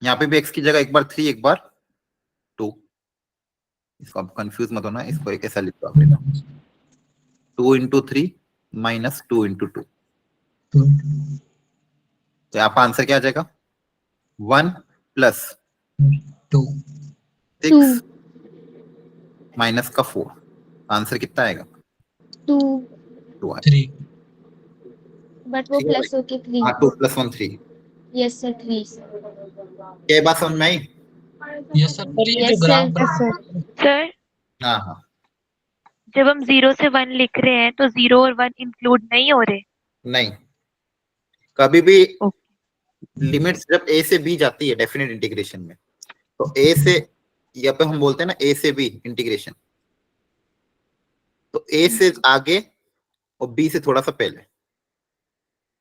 यहाँ पे भी x की जगह एक बार 3 एक बार 2। इसको आप कंफ्यूज मत होना, इसको एक ऐसा लिख दो आप, 2 इंटू 3 माइनस 2 इंटू 2। तो यहाँ पर आंसर क्या आ जाएगा 1 प्लस 2 6 माइनस का 4। आंसर कितना आएगा 2 2 आएगा। 3। बट वो ठीक है प्लस होके 3। हाँ 2 प्लस 1 3। यस सर 3 क्या बात समझ में आई? Yes sir. पर ये जो Yes, graph sir. Yes, sir. Sir हाँ हाँ जब हम 0 से 1 लिख रहे हैं तो 0 और 1 इंक्लूड नहीं हो रहे। नहीं, कभी भी ओके। लिमिट्स जब a से b जाती है डेफिनेट इंटीग्रेशन में, तो a से, या पे हम बोलते हैं ना a से b इंटीग्रेशन, तो a से आगे और b से थोड़ा सा पहले,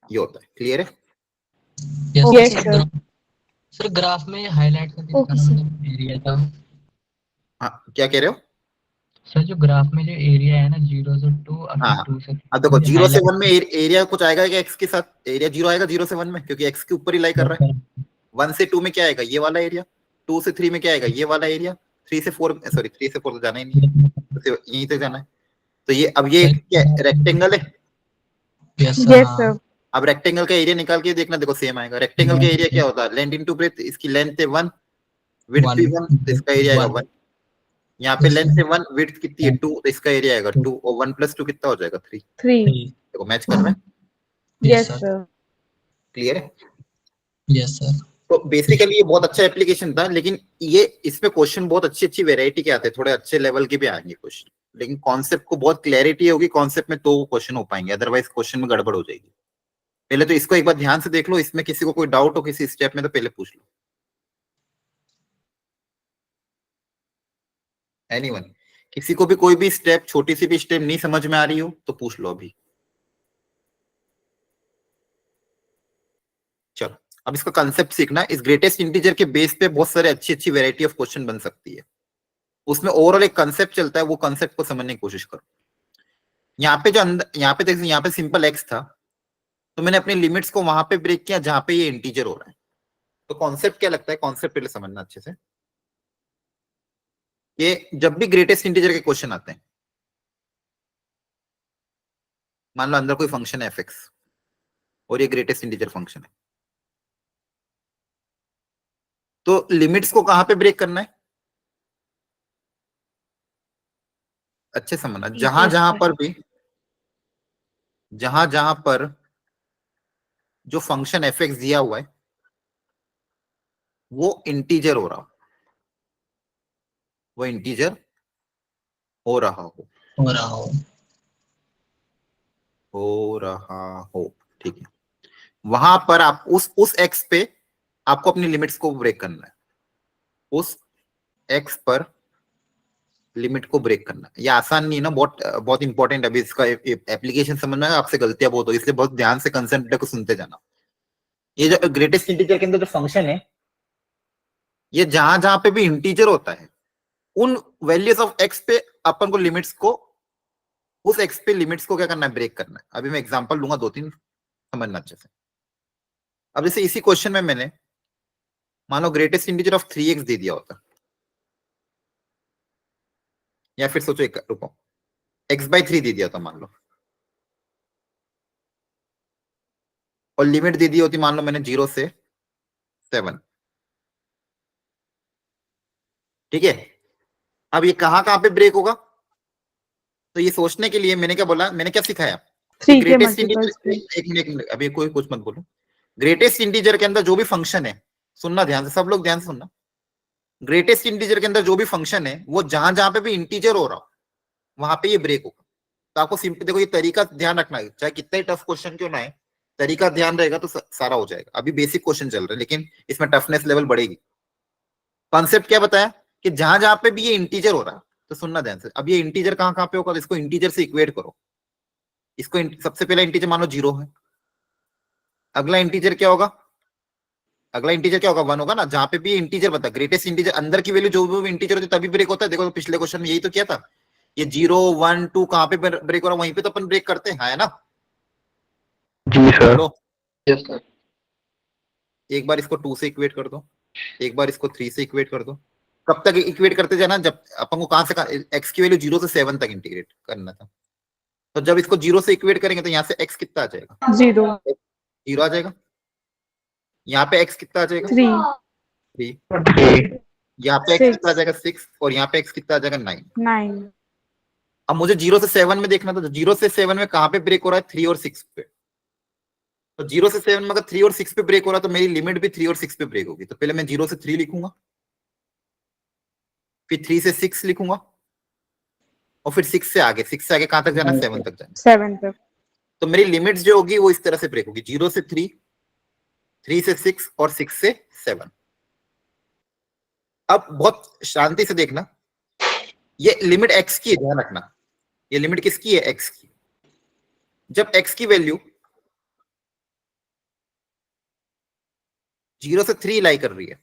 ये होता है। क्लियर है? Yes, sir. सर ग्राफ में हाईलाइट करके Okay, दिखाना, sir. मतलब एरिया का। हाँ क्या कह रहे हो? सर जो ग्राफ में जो एरिया है ना 0 से 2 और हाँ 2 से अब देखो 0 से 1 में highlight- एरिया कुछ आएगा क्या x के साथ? एरिया 0 आएगा 0 से 1 में क्योंकि x के ऊपर ही लाई कर रहा है। 1 से 2 में क्या आएगा ये वाला एरिया, 2 से 3 में क्या आएगा ये वाला एरिया, 3 से 4 सॉरी 3 से 4 तो जाना ही नहीं है, तो यहीं तक जाना है। तो ये अब ये क्या रेक्टेंगल है? Yes, sir, Yes, हाँ। sir. अब रेक्टेंगल का एरिया निकाल के देखना, देखो सेम आएगा। रेक्टेंगल का एरिया क्या होता है लेंथ इनटू ब्रेथ, इसकी लेंथ है 1 विड्थ भी 1, तो इसका एरिया आएगा 1। यहाँ पे Yes, लेंथ sir. है 1 विड्थ कितनी है 2, तो इसका एरिया आएगा 2, और 1 प्लस 2 कितना हो जाएगा 3। 3. देखो मैच कर रहा है। Yes, sir. sir. क्लियर है? Yes, sir. तो बेसिकली ये बहुत अच्छा एप्लीकेशन था, लेकिन ये इसमें क्वेश्चन बहुत अच्छी अच्छी वेराइटी के आते हैं, थोड़े अच्छे लेवल के भी आएंगे क्वेश्चन, लेकिन कॉन्सेप्ट को बहुत क्लैरिटी होगी कॉन्सेप्ट में तो क्वेश्चन हो पाएंगे, अदरवाइज क्वेश्चन में गड़बड़ हो जाएगी। पहले तो इसको एक बार ध्यान से देख लो, इसमें किसी को कोई डाउट हो किसी स्टेप में तो पहले पूछ लो। एनीवन, किसी को भी कोई भी स्टेप, छोटी सी भी स्टेप नहीं समझ में आ रही हो तो पूछ लो अभी। चलो अब इसका कंसेप्ट सीखना। इस ग्रेटेस्ट इंटीजर के बेस पे बहुत सारे अच्छी अच्छी वेराइटी ऑफ क्वेश्चन बन सकती है। उसमें ओवरऑल एक कंसेप्ट चलता है, वो कंसेप्ट को समझने की कोशिश करो। यहाँ पे जो अंदर, यहाँ पे देखिए, यहाँ पे सिंपल एक्स था तो मैंने अपनी लिमिट्स को वहां पे ब्रेक किया जहां पे ये इंटीजर हो रहा है। तो कॉन्सेप्ट क्या लगता है, कॉन्सेप्ट पहले समझना अच्छे से। कि जब भी ग्रेटेस्ट इंटीजर के क्वेश्चन आते हैं, मान लो अंदर कोई फंक्शन है fx और ये ग्रेटेस्ट इंटीजर फंक्शन है, तो लिमिट्स को कहां पे ब्रेक करना है? अच्छे समझना, जहां जहां पर जो फंक्शन fx दिया हुआ है वो इंटीजर हो रहा हो, वो इंटीजर हो रहा हो, हो रहा हो। हो रहा हो, ठीक है। वहां पर आप उस एक्स पे आपको अपनी लिमिट्स को ब्रेक करना है, उस एक्स पर लिमिट को ब्रेक करना है। ये आसान नहीं है ना, बहुत बहुत इंपॉर्टेंट। अभी इसका एप्लीकेशन समझना है, आपसे गलतियां बहुत हो, इसलिए बहुत ध्यान से कंसेप्ट को सुनते जाना। ये जो ग्रेटेस्ट इंटीजर के अंदर जो फंक्शन है, ये जहां जहां पे भी इंटीजर होता है उन वैल्यूज ऑफ एक्स पे अपन को लिमिट्स को, उस एक्स पे लिमिट्स को क्या करना है? ब्रेक करना है। अभी मैं एग्जांपल दूंगा 2-3, समझना अच्छे से। अब जैसे इसी क्वेश्चन में मैंने मान लो ग्रेटेस्ट इंटीजर ऑफ 3x दे दिया होता, या फिर सोचो एक रुको, x/3 दे दिया था मान लो, और लिमिट दे दी होती मान लो मैंने 0 से 7, ठीक है। अब ये कहां कहां पे ब्रेक होगा? तो ये सोचने के लिए मैंने क्या बोला, मैंने क्या सिखाया? 3 के ग्रेटेस्ट मल्टीपल्स इंटीजर, पे। एक मिनट अभी कोई कुछ मत बोलो। ग्रेटेस्ट इंटीजर के अंदर जो भी फंक्शन है, सुनना ध्यान से, सब लोग ध्यान से सुनना। ग्रेटेस्ट इंटीजर के अंदर जो भी फंक्शन है वो जहां जहां पे भी इंटीजर हो रहा हो वहां पे ये ब्रेक होगा। तो आपको सिंपल देखो, ये तरीका ध्यान रखना है, चाहे कितना ही टफ क्वेश्चन क्यों ना है, तरीका ध्यान रहेगा तो सारा हो जाएगा। अभी बेसिक क्वेश्चन चल रहा है लेकिन इसमें टफनेस लेवल बढ़ेगी। कॉन्सेप्ट क्या बताया कि जहां जहां पे भी ये इंटीजर हो रहा है, तो सुनना ध्यान से। अब ये इंटीजर कहां कहां पे होगा, तो इसको इंटीजर से इक्वेट करो। इसको सबसे पहला इंटीजर मान लो 0 है, अगला इंटीजर क्या होगा? अगला इंटीजर क्या होगा? 1 होगा ना। जहां पे भी इंटीजर बता, ग्रेटेस्ट इंटीजर अंदर की वैल्यू जो भी इंटीजर होती है तभी ब्रेक होता है। देखो तो पिछले क्वेश्चन में यही तो किया था, ये 0 1 2 कहां पे ब्रेक हो रहा है, वहीं पे तो अपन ब्रेक करते हैं, है ना? जी सर। Hello, yes sir. एक बार इसको 2 से इक्वेट कर दो, एक बार इसको 3 से इक्वेट कर दो। कब तक इक्वेट करते जाना? जब अपन को कहां से एक्स की वैल्यू 0 से 7 तक इंटीग्रेट करना था। तो जब इसको 0 से इक्वेट करेंगे तो यहाँ से एक्स कितना आ जाएगा? 0 0 आ जाएगा। यहाँ पे एक्स कितना आ जाएगा? 3 3। यहाँ पे एक्स 6 कितना आ जाएगा? 6। और यहाँ पे एक्स कितना आ जाएगा? 9। 9 अब मुझे 0 से 7 में देखना था, तो 0 से 7 में कहां पे ब्रेक हो रहा है? 3 और 6 पे। तो 0 से 7 में अगर 3 और 6 पे ब्रेक हो रहा है तो मेरी लिमिट भी 3 और 6 पे ब्रेक होगी। तो पहले मैं 0 से 3 लिखूंगा, फिर 3 से 6 लिखूंगा, और फिर 6 से आगे, 6 से आगे कहां तक जाना? 7 तक जाना। 7 तक। तो मेरी लिमिट्स जो होगी वो इस तरह से ब्रेक होगी, 0 से 3, 3 से 6 और 6 से 7। अब बहुत शांति से देखना, ये लिमिट एक्स की है, ध्यान रखना। ये लिमिट किसकी है? एक्स की। जब एक्स की वैल्यू 0 से 3 लाई कर रही है,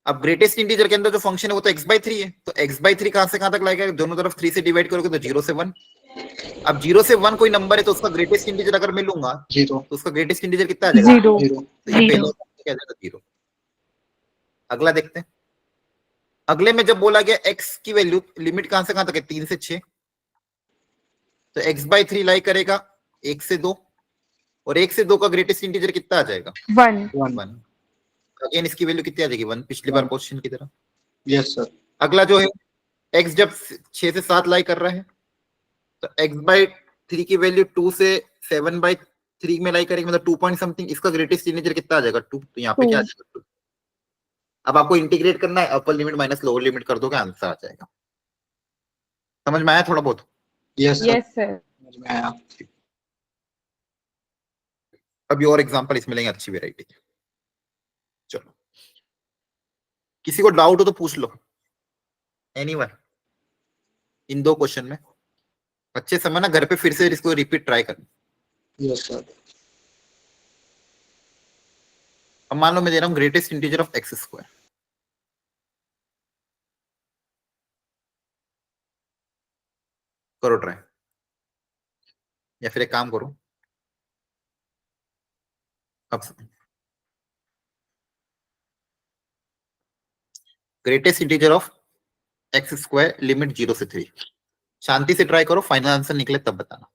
अब ग्रेटेस्ट इंटीजर के अंदर जो फंक्शन है वो तो x/3 है, तो x/3 कहां से कहां तक लाएगा? दोनों तरफ 3 से डिवाइड करोगे तो 0 से 1। अब 0 से 1 कोई नंबर है तो उसका ग्रेटेस्ट इंटीजर अगर मैं लूंगा 0 तो उसका ग्रेटेस्ट इंटीजर कितना आ जाएगा? 0 0 तो ये पहले 0 क्या आ जाएगा? 0। अगला देखते हैं। अगले में जब बोला गया x की वैल्यू लिमिट कहां से कहां तक है? 3 से 6, तो x/3 लाई करेगा 1 से 2, और 1 से 2 का ग्रेटेस्ट इंटीजर कितना आ जाएगा? 1 1। अगेन इसकी वैल्यू कितनी आ जाएगी? 1, पिछली बार क्वेश्चन की तरह। Yes sir. अगला जो है x जब 6 से 7 लाई कर रहा है तो x/3 की वैल्यू 2 से 7/3 में लाई करेंगे, मतलब 2 पॉइंट समथिंग। इसका ग्रेटेस्ट इंटीजर कितना आ जाएगा? 2। तो यहाँ पे क्या आ 2 जाएगा? 2। अब आपको इंटीग्रेट करना है, upper limit minus lower limit कर दोगे, आंसर आ जाएगा। समझ में आया थोड़ा बहुत? Yes sir. Yes sir. समझ में आया। अभी और एग्जांपल इसमें लेंगे, अच्छी वेराइटी। चलो, किसी को डाउट हो तो पूछ लो, एनीवन, इन 2 क्वेश्चन में। अच्छे समय ना घर पे फिर से इसको रिपीट ट्राई करना। Yes sir. अब मान लो मैं दे रहा हूं greatest integer of x square, करो ट्राई, या फिर एक काम करो, अब greatest integer of x square limit 0 से 3। शांति से ट्राई करो, फाइनल आंसर निकले तब बताना।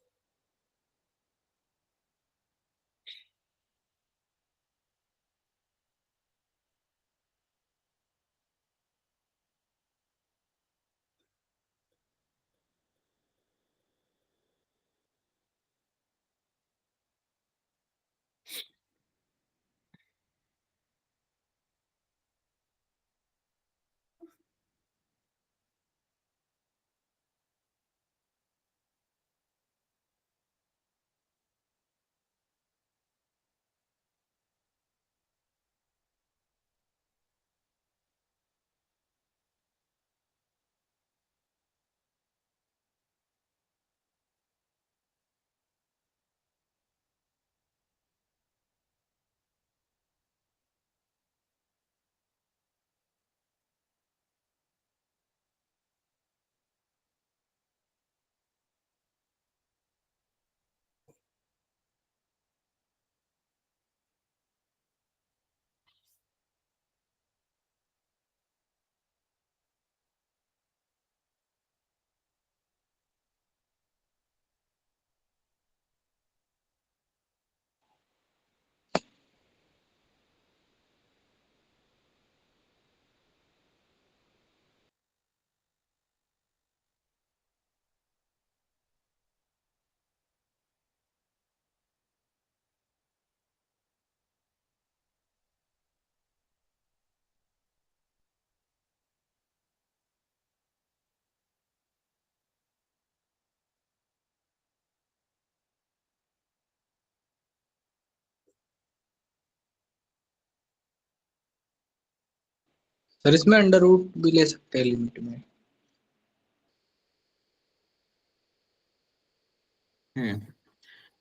सर इसमें अंडर रूट भी ले सकते हैं लिमिट में।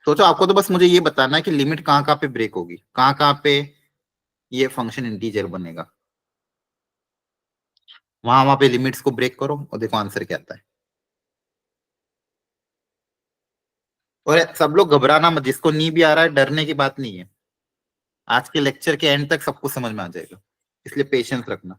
सोचो, आपको तो बस मुझे ये बताना है कि लिमिट कहाँ कहाँ पे ब्रेक होगी, कहाँ कहाँ पे ये फंक्शन इंटीजर बनेगा। वहां वहां पे लिमिट्स को ब्रेक करो और देखो आंसर क्या आता है। और सब लोग घबराना मत, जिसको नहीं भी आ रहा है डरने की बात नहीं है। आज के लेक्चर के एंड तक सबको समझ में आ जाएगा, इसलिए पेशेंस रखना।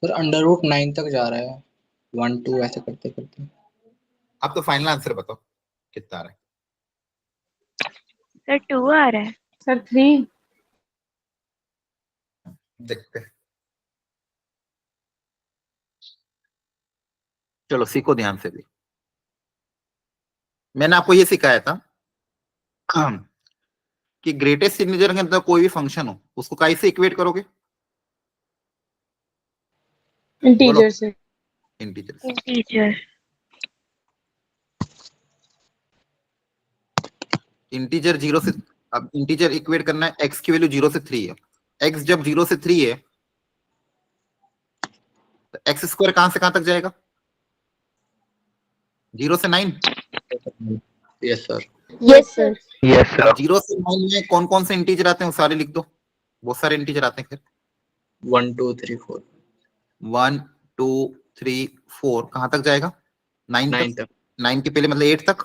सर अंडर रूट 9 तक जा रहा है, 1 2 ऐसे करते करते। अब तो फाइनल आंसर बताओ कितना आ रहा है। सर 2 आ रहा है। सर 3। देखते हैं। चलो सीखो ध्यान से भी। मैंने आपको ये सिखाया था कि ग्रेटेस्ट इंटीजर के अंदर कोई भी फंक्शन हो उसको कैसे इक्वेट करोगे। इंटीजर से। इंटीजर। इंटीजर। इंटीजर 0 से, अब इंटीजर इक्वेट करना है, एक्स की वैल्यू 0 से 3 है। एक्स जब 0 से 3 है तो एक्स स्क्वायर कहां से कहां तक जाएगा? 0 से 9। Yes sir. Yes sir. Yes, sir. 0 से 9 में कौन कौन से इंटीजर आते हैं वो सारे लिख दो। बहुत सारे इंटीजर आते हैं। फिर 1 2 3 4 1 2 3 4 कहां तक जाएगा? 9 9 तक। तक। 9 के पहले मतलब 8 तक।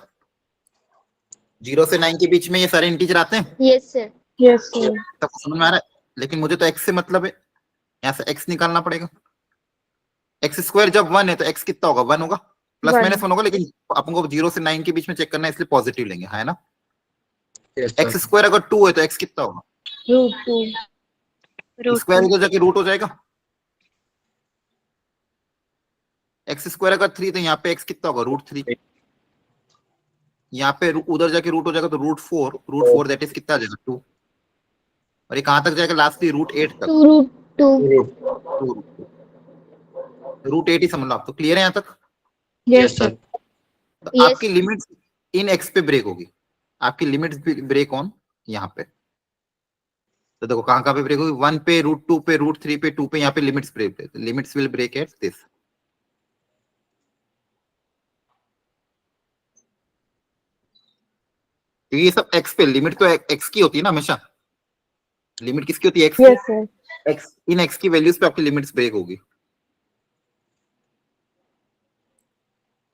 0 से 9 के बीच में ये सारे इंटीजर आते हैं। Yes sir. Yes sir. तब समझ में आ रहा है। लेकिन मुझे तो एक्स से मतलब है, यहाँ से एक्स निकालना पड़ेगा। एक्स स्क्वायर जब 1 है तो एक्स कितना होगा? 1 होगा। Plus One. माइनस 1 होगा, लेकिन अपन को 0 से 9 के बीच में चेक करना है इसलिए पॉजिटिव लेंगे, है ना। Yes x sir. स्क्वायर अगर 2 है तो एक्स कितना होगा? रूट 2। Root square 2। उधर जाके रूट हो जाएगा। एक्स स्क्वायर अगर 3 तो यहाँ पे एक्स कितना होगा? रूट 3। यहाँ पे उधर जाके रूट हो जाएगा तो रूट 4। रूट 4 दैट इज कितना आ जाएगा? 2। और ये कहां तक जाएगा? लास्टली रूट 8 तक। 2 रूट 2। रूट 8 ही समझ लो आप। तो क्लियर है यहाँ तक? Yes sir. तो Yes. आपकी लिमिट इन एक्स पे ब्रेक होगी। आपकी लिमिट ब्रेक ऑन यहाँ पे। तो देखो कहां कहां पे ब्रेक होगी? 1 पे, रूट 2 पे, रूट 3 पे, 2 पे। यहाँ पे limits break, limits will break at this. ये सब एक्स पे लिमिट तो एक्स की होती है ना हमेशा। लिमिट किसकी होती है? X Yes, sir. की। एक्स इन एक्स की वैल्यूज पे आपकी लिमिट्स ब्रेक होगी।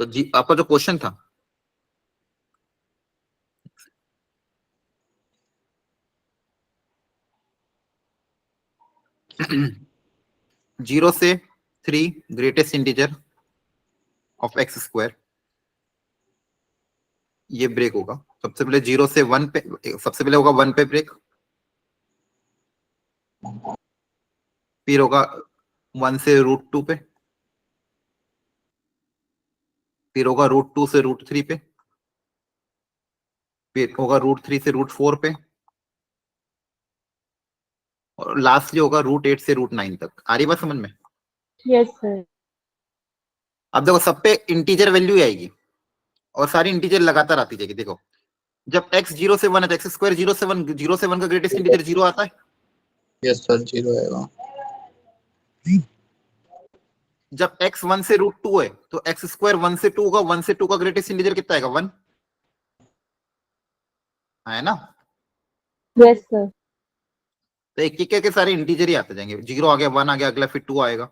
तो जी आपका जो क्वेश्चन था जीरो से 3 greatest integer of x square, ये ब्रेक होगा। सबसे पहले 0 से 1 पे, सबसे पहले होगा 1 पे ब्रेक, फिर होगा 1 से √2 पे, फिर होगा √2 से √3 पे, फिर होगा √3 से √4 पे, और लास्टली होगा √8 से √9 तक। आ रही बात समझ में? Yes, sir. अब देखो सब पे इंटीजर वैल्यू आएगी और सारी इंटीजर लगातार आती जाएगी। देखो जब x 0 से 1 है तो एक्स स्क्वायर 0 से 1 का ग्रेटेस्ट इंटीजर 0 आता है। यस सर, 0 आएगा। जब x 1 से √2 है तो एक्स स्क्वायर 1 से 2 होगा। 1 से 2 का ग्रेटेस्ट इंटीजर कितना आएगा? 1 है ना? Yes, sir. तो एक एक करके सारे इंटीजर ही आते जाएंगे। 0 आ गया, 1 आ गया, अगला फिर 2 आएगा,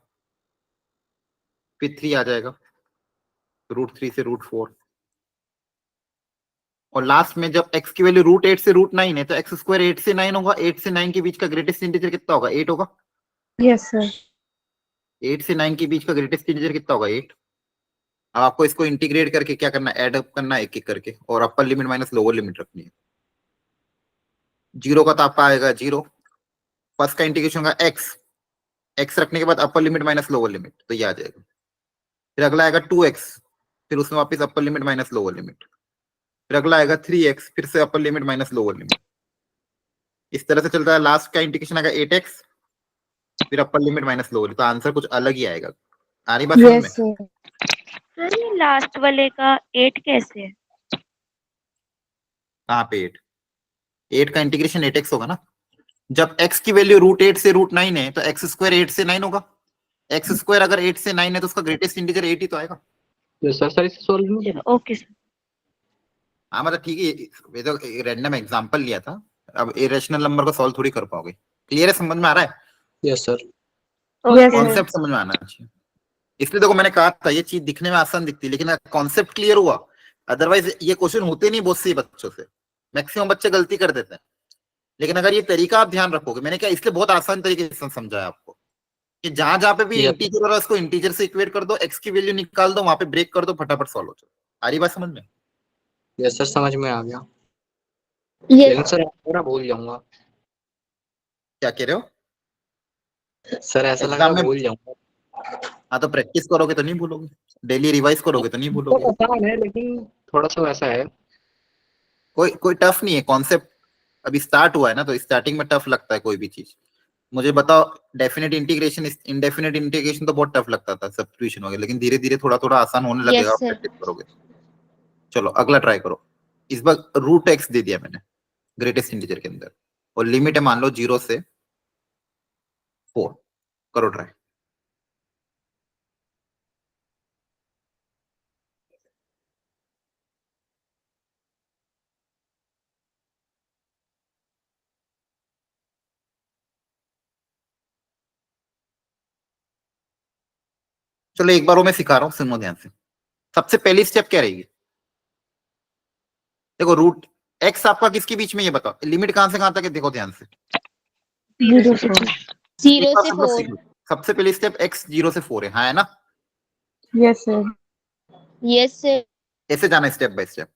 फिर 3 आ जाएगा, √3 से √4, और लास्ट में जब x की वैल्यू √8 से √9 है तो एक्स स्क्वायर 8 से 9 होगा। 8 से 9 के बीच का ग्रेटेस्ट इंटीजर कितना होगा? 8 होगा। Yes, sir. 8 से 9 के बीच का ग्रेटेस्ट इंटीजर कितना होगा? 8। अब आपको इसको इंटीग्रेट करके क्या करना है? ऐड अप करना है एक एक करके, और अपर लिमिट माइनस लोअर लिमिट रखनी है। 0 का तो आपका आएगा 0, फर्स्ट का इंटीग्रेशन होगा x रखने के बाद अपर लिमिट माइनस लोअर लिमिट, तो ये आ जाएगा। फिर अगला आएगा 2x, फिर उसमें वापस अपर लिमिट माइनस लोअर लिमिट, फिर अगला आएगा 3x, फिर से अपर लिमिट माइनस लोअर लिमिट। इस तरह से चलता है। लास्ट का इंटीग्रेशन आएगा 8x, फिर अपर लिमिट माइनस लोअर। तो आंसर कुछ अलग ही आएगा। आ रही बात समझ में? Yes, sir. सर ये लास्ट वाले का 8 कैसे है? कहाँ पे 8 का इंटीग्रेशन 8x होगा ना। जब x की वैल्यू √8 से √9 है तो एक्स स्क्वायर 8 से 9 होगा। एक्स स्क्वायर अगर 8 से 9 है तो उसका ग्रेटेस्ट इंटीजर 8 ही तो आएगा। Yes sir. सर इसे सॉल्व नहीं करना? Okay sir. हाँ मतलब ठीक है, ये तो रैंडम एग्जांपल लिया था। अब इरेशनल नंबर को सॉल्व थोड़ी कर पाओगे। क्लियर है? समझ में आ रहा है? Yes sir. Yes, sir. Concept समझ में आना चाहिए। इसलिए देखो मैंने कहा था ये चीज दिखने में आसान दिखती है, लेकिन कॉन्सेप्ट क्लियर हुआ, अदरवाइज ये क्वेश्चन होते नहीं बहुत से बच्चों से। मैक्सिमम बच्चे गलती कर देते हैं। लेकिन अगर ये तरीका आप ध्यान रखोगे, मैंने क्या इसलिए बहुत आसान तरीके से समझाया आपको कि जहां जहां पे भी Yep. इंटीजर हो रहा है उसको इंटीजर से इक्वेट कर दो, एक्स की वैल्यू निकाल दो, वहां पे ब्रेक कर दो, फटाफट सॉल्व हो जाए। आ रही बात समझ में? यस सर, समझ में आ गया। Yes. लेकिन सर पूरा भूल जाऊंगा। क्या कह रहे हो? सर ऐसा लग रहा एग्जाम है में भूल जाऊंगा। हाँ तो प्रैक्टिस करोगे तो नहीं भूलोगे, डेली रिवाइज करोगे तो नहीं तो भूलोगे। पता है लेकिन थोड़ा सा वैसा है। कोई टफ नहीं है कॉन्सेप्ट। अभी स्टार्ट हुआ है ना, तो स्टार्टिंग में टफ लगता है कोई भी चीज। मुझे बताओ, डेफिनेट इंटीग्रेशन इनडेफिनेट इंटीग्रेशन तो बहुत टफ लगता था, सब्स्टिट्यूशन वगैरह, लेकिन धीरे धीरे थोड़ा थोड़ा आसान होने लगेगा Yes, sir. प्रैक्टिस करोगे। चलो अगला ट्राई करो। इस बार √x दे दिया मैंने ग्रेटेस्ट इंटीजर के अंदर, और लिमिट है मान लो 0 से 4। करो ट्राई। चलो एक बार वो मैं सिखा रहा हूँ, सुनो ध्यान से। सबसे पहली स्टेप क्या रहेगी? देखो √x आपका किसके बीच में, ये बताओ। लिमिट कहां से कहां तक है? देखो ध्यान से। 0 से 2. 0 से सब लोग 4. सीखो। सबसे पहली स्टेप x 0 से 4 है, हाँ है ना? Yes, sir. Yes, sir. ऐसे जाना स्टेप बाय स्टेप।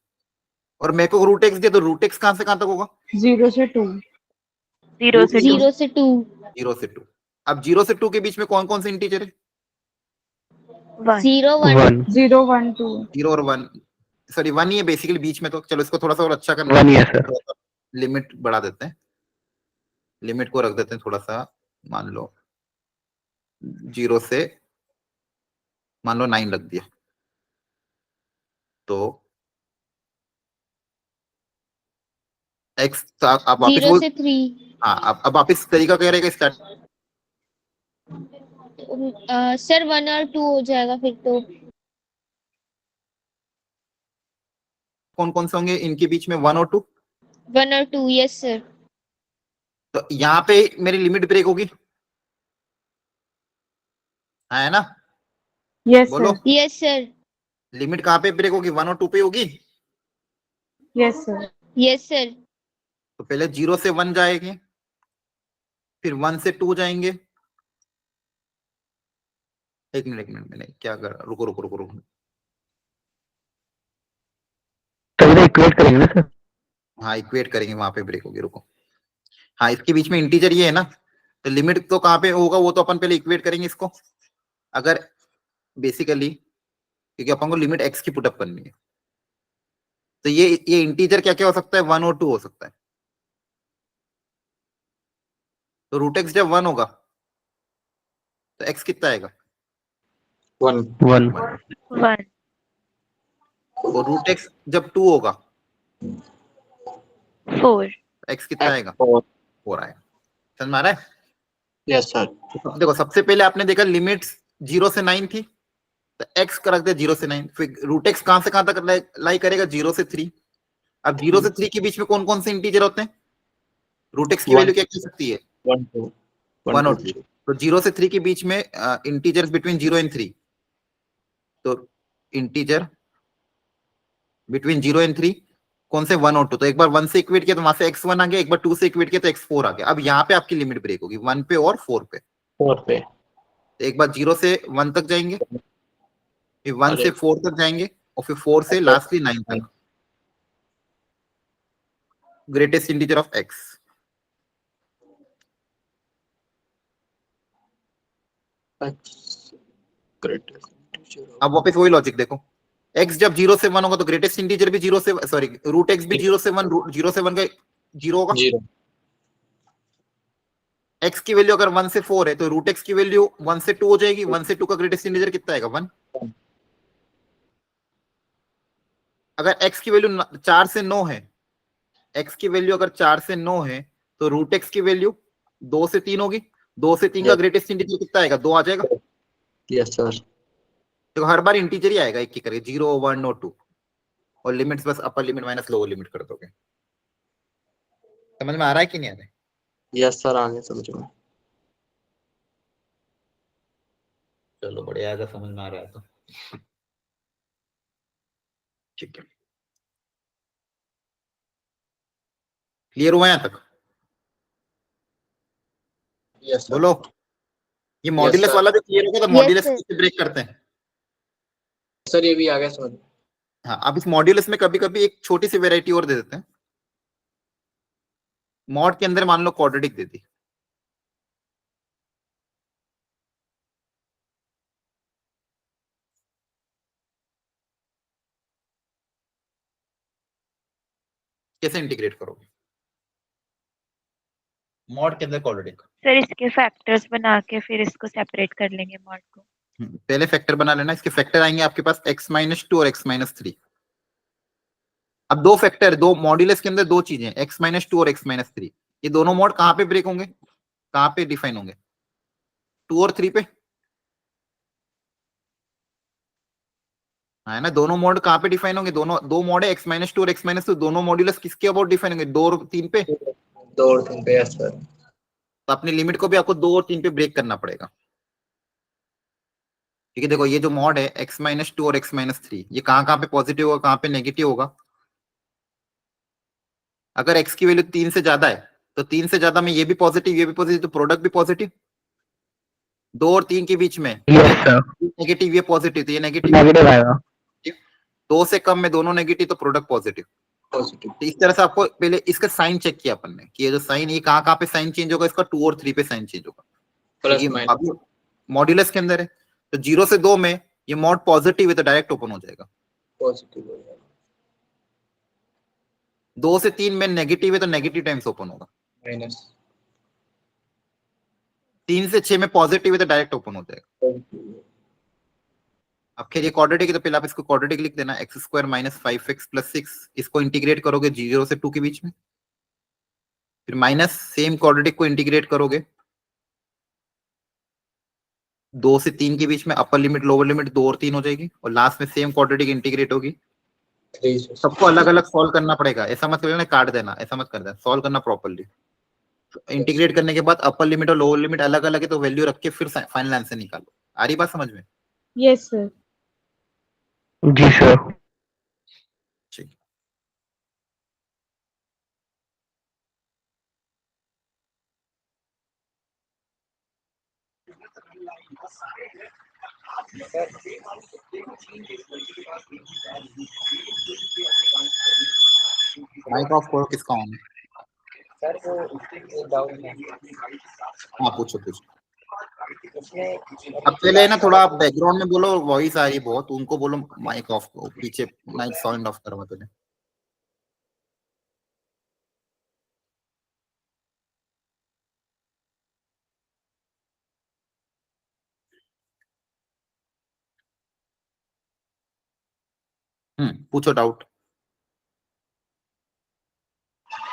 और मेरे को √x दिया तो √x कहां से कहां तक होगा? 0 से 2. 0 से 2। 0 से 2. 0 से 2। अब 0 से 2 के बीच में कौन कौन से इंटीजर है? 1। 0 1. 1 0 1 2. 0 और 1, सॉरी 1 ही है बेसिकली बीच में। तो चलो इसको थोड़ा सा और अच्छा करना 1 ही है सर। लिमिट बढ़ा देते हैं, लिमिट को रख देते हैं थोड़ा सा। मान लो 0 से मान लो 9 रख दिया, तो x तो आप वापस 0 बोल। से 3. हाँ अब वापस तरीका क्या रहेगा स्टार्ट? सर 1 और 2 हो जाएगा फिर तो. कौन कौन से होंगे इनके बीच में? 1 और 2। 1 और 2. Yes, sir. तो यहाँ पे मेरी लिमिट ब्रेक होगी, हाँ है ना? Yes, बोलो sir. Yes sir. लिमिट कहाँ पे ब्रेक होगी, 1 और 2 पे होगी। Yes, sir. Yes sir. तो पहले 0 से 1 जाएंगे, फिर 1 से 2 जाएंगे। एक मिनट मैंने क्या कर, रुको रुको रुको रुको, तभी तो इक्वेट करेंगे ना सर। हाँ इक्वेट करेंगे, वहां पे ब्रेक होगी, रुको। हाँ इसके बीच में इंटीजर ये है ना, तो लिमिट तो कहाँ पे होगा वो तो अपन पहले इक्वेट करेंगे इसको। अगर बेसिकली क्योंकि अपन को लिमिट x की पुटअप करनी है, तो ये इंटीजर क्या क्या हो सकता है, 1 और 2 हो सकता है। तो रूट एक्स जब 1 होगा तो x कितना आएगा, 1 1 1 और रूट एक्स जब 2 होगा 4 x कितना आएगा, 4 4 आएगा। समझ में आ रहा है? Yes sir. तो देखो सबसे पहले आपने देखा लिमिट्स 0 से 9 थी, तो x का रख दिया 0 से 9, फिर रूट एक्स कहां से कहां तक लाई करेगा, 0 से 3। अब 0 से 3 के बीच में कौन कौन से इंटीजर होते हैं, रूट एक्स की वैल्यू क्या हो सकती है, 1 2 1 और 2। तो 0 से 3 के बीच में इंटीजर्स बिटवीन 0 एंड 3, तो इंटीजर बिटवीन 0 एंड 3 कौन से, 1 और 2। तो एक बार 1 से इक्वेट किया तो वहां से x1 आ गया, एक बार 2 से इक्वेट किया तो x4 आ गया। अब यहाँ पे आपकी लिमिट ब्रेक होगी 1 पे और 4 पे। 4 पे तो एक बार 0 से 1 तक जाएंगे, फिर 1 अरे। से 4 तक जाएंगे, और फिर 4 से अच्छा। लास्टली 9 तक, greatest integer of x। Great. अब वापस वही लॉजिक देखो, x जब 0 से 1 होगा तो ग्रेटेस्ट इंटीजर भी 0 से, सॉरी रूट x भी 0 से 1, 0 से 1 का 0 होगा। 0 x की वैल्यू अगर 1 से 4 है तो रूट x की वैल्यू 1 से 2 हो जाएगी। 1 से 2 का ग्रेटेस्ट इंटीजर कितना आएगा, 1। अगर x की वैल्यू 4 से 9 है, x की वैल्यू अगर 4 से 9 है तो रूट x की वैल्यू 2 से 3 होगी। 2 से 3 का ग्रेटेस्ट इंटीजर कितना आएगा, 2 आ जाएगा। Yes sir. तो हर बार इंटीजर ही आएगा एक की करके, 0 1 और 2, और लिमिट्स बस अपर लिमिट माइनस लोअर लिमिट कर दोगे। समझ में आ रहा है कि नहीं आ रहा है? यस सर, आगे समझ में। चलो बढ़िया, अगर समझ में आ रहा है तो ठीक है। क्लियर हुआ यहाँ तक, यस सर। बोलो। ये मॉड्यूलस sir. वाला जो क्लियर होगा तो Yes, मॉड्यूलस sir. कैसे ब्रेक करते हैं। सर ये भी आ गया समझ में। हाँ अब इस मॉड्यूलस में कभी कभी एक छोटी सी वेराइटी और दे देते हैं। मॉड के अंदर मान लो क्वाड्रेटिक दे दी, कैसे इंटीग्रेट करोगे मॉड के अंदर क्वाड्रेटिक। सर इसके फैक्टर्स बना के फिर इसको सेपरेट कर लेंगे मॉड को। पहले फैक्टर बना लेना, इसके फैक्टर आएंगे आपके पास x-2 और x-3। अब दो फैक्टर, दो मॉड्यूलस के अंदर दो चीजें, x-2 और x-3, ये दोनों मॉड कहां पे ब्रेक होंगे, कहां पे डिफाइन होंगे, 2 और 3 पे, है ना। दोनों मॉड कहां पे डिफाइन होंगे, दोनों दो मॉड है x-2 और x-3, दोनों मॉड्यूलस किसके अबाउट डिफाइन होंगे, 2 और 3 पे। 2 और 3 पे। Yes sir. तो अपनी लिमिट को भी आपको 2 और 3 पे ब्रेक करना पड़ेगा। ठीक है, देखो ये जो मॉड है x-2 और x-3, ये कहां पे पॉजिटिव होगा, कहां पे नेगेटिव होगा। अगर x की वैल्यू 3 से ज्यादा है तो 3 से ज्यादा में ये भी पॉजिटिव ये भी पॉजिटिव, तो प्रोडक्ट भी पॉजिटिव। 2 और 3 के बीच में यस सर, नेगेटिव ये पॉजिटिव, तो ये नेगेटिव। नेगेटिव आएगा। 2 से कम में दोनों नेगेटिव तो प्रोडक्ट पॉजिटिव। पॉजिटिव। तो इस तरह से आपको पहले इसका साइन चेक किया अपन ने कि ये जो साइन, ये कहां पे साइन चेंज होगा, इसका 2 और 3 पे साइन चेंज होगा। प्लस ये माइनस। अभी मॉड्यूलस के अंदर है, तो 0 से 2 में ये मॉड पॉजिटिव है तो डायरेक्ट ओपन हो जाएगा। पॉजिटिव हो जाएगा। 2 से 3 में नेगेटिव है तो नेगेटिव टाइम्स ओपन होगा। माइनस। 3 से 6 में पॉजिटिव है तो डायरेक्ट ओपन हो जाएगा। अब खैर ये क्वाड्रेटिक है तो पहले आप इसको क्वाड्रेटिक लिख देना, x² - 5x + 6। इसको इंटीग्रेट करोगे 0 से 2 के बीच में, फिर माइनस सेम क्वाड्रेटिक को इंटीग्रेट करोगे 2 से 3 के बीच में, अपर लिमिट लोअर लिमिट 2 और 3 हो जाएगी, और लास्ट में सेम क्वाड्रेटिक इंटीग्रेट होगी। 3 से सबको अलग अलग सॉल्व करना पड़ेगा, ऐसा मत करना काट देना, ऐसा मत कर देना, सॉल्व करना प्रॉपर्ली। इंटीग्रेट करने के बाद अपर लिमिट और लोअर लिमिट अलग अलग है, तो वैल्यू रख के फिर फाइनल आंसर निकालो। आ रही बात समझ में? Yes, sir. जी सर। ठीक। माइक ऑफ करो, किसका ऑन है? सर वो एक डाउट है हाँ पूछो पूछो। उसमें अब पहले ना थोड़ा बैकग्राउंड में बोलो, वॉइस आ रही है बहुत, उनको बोलो माइक ऑफ, पीछे माइक साउंड ऑफ करवा पहले। पूछो डाउट।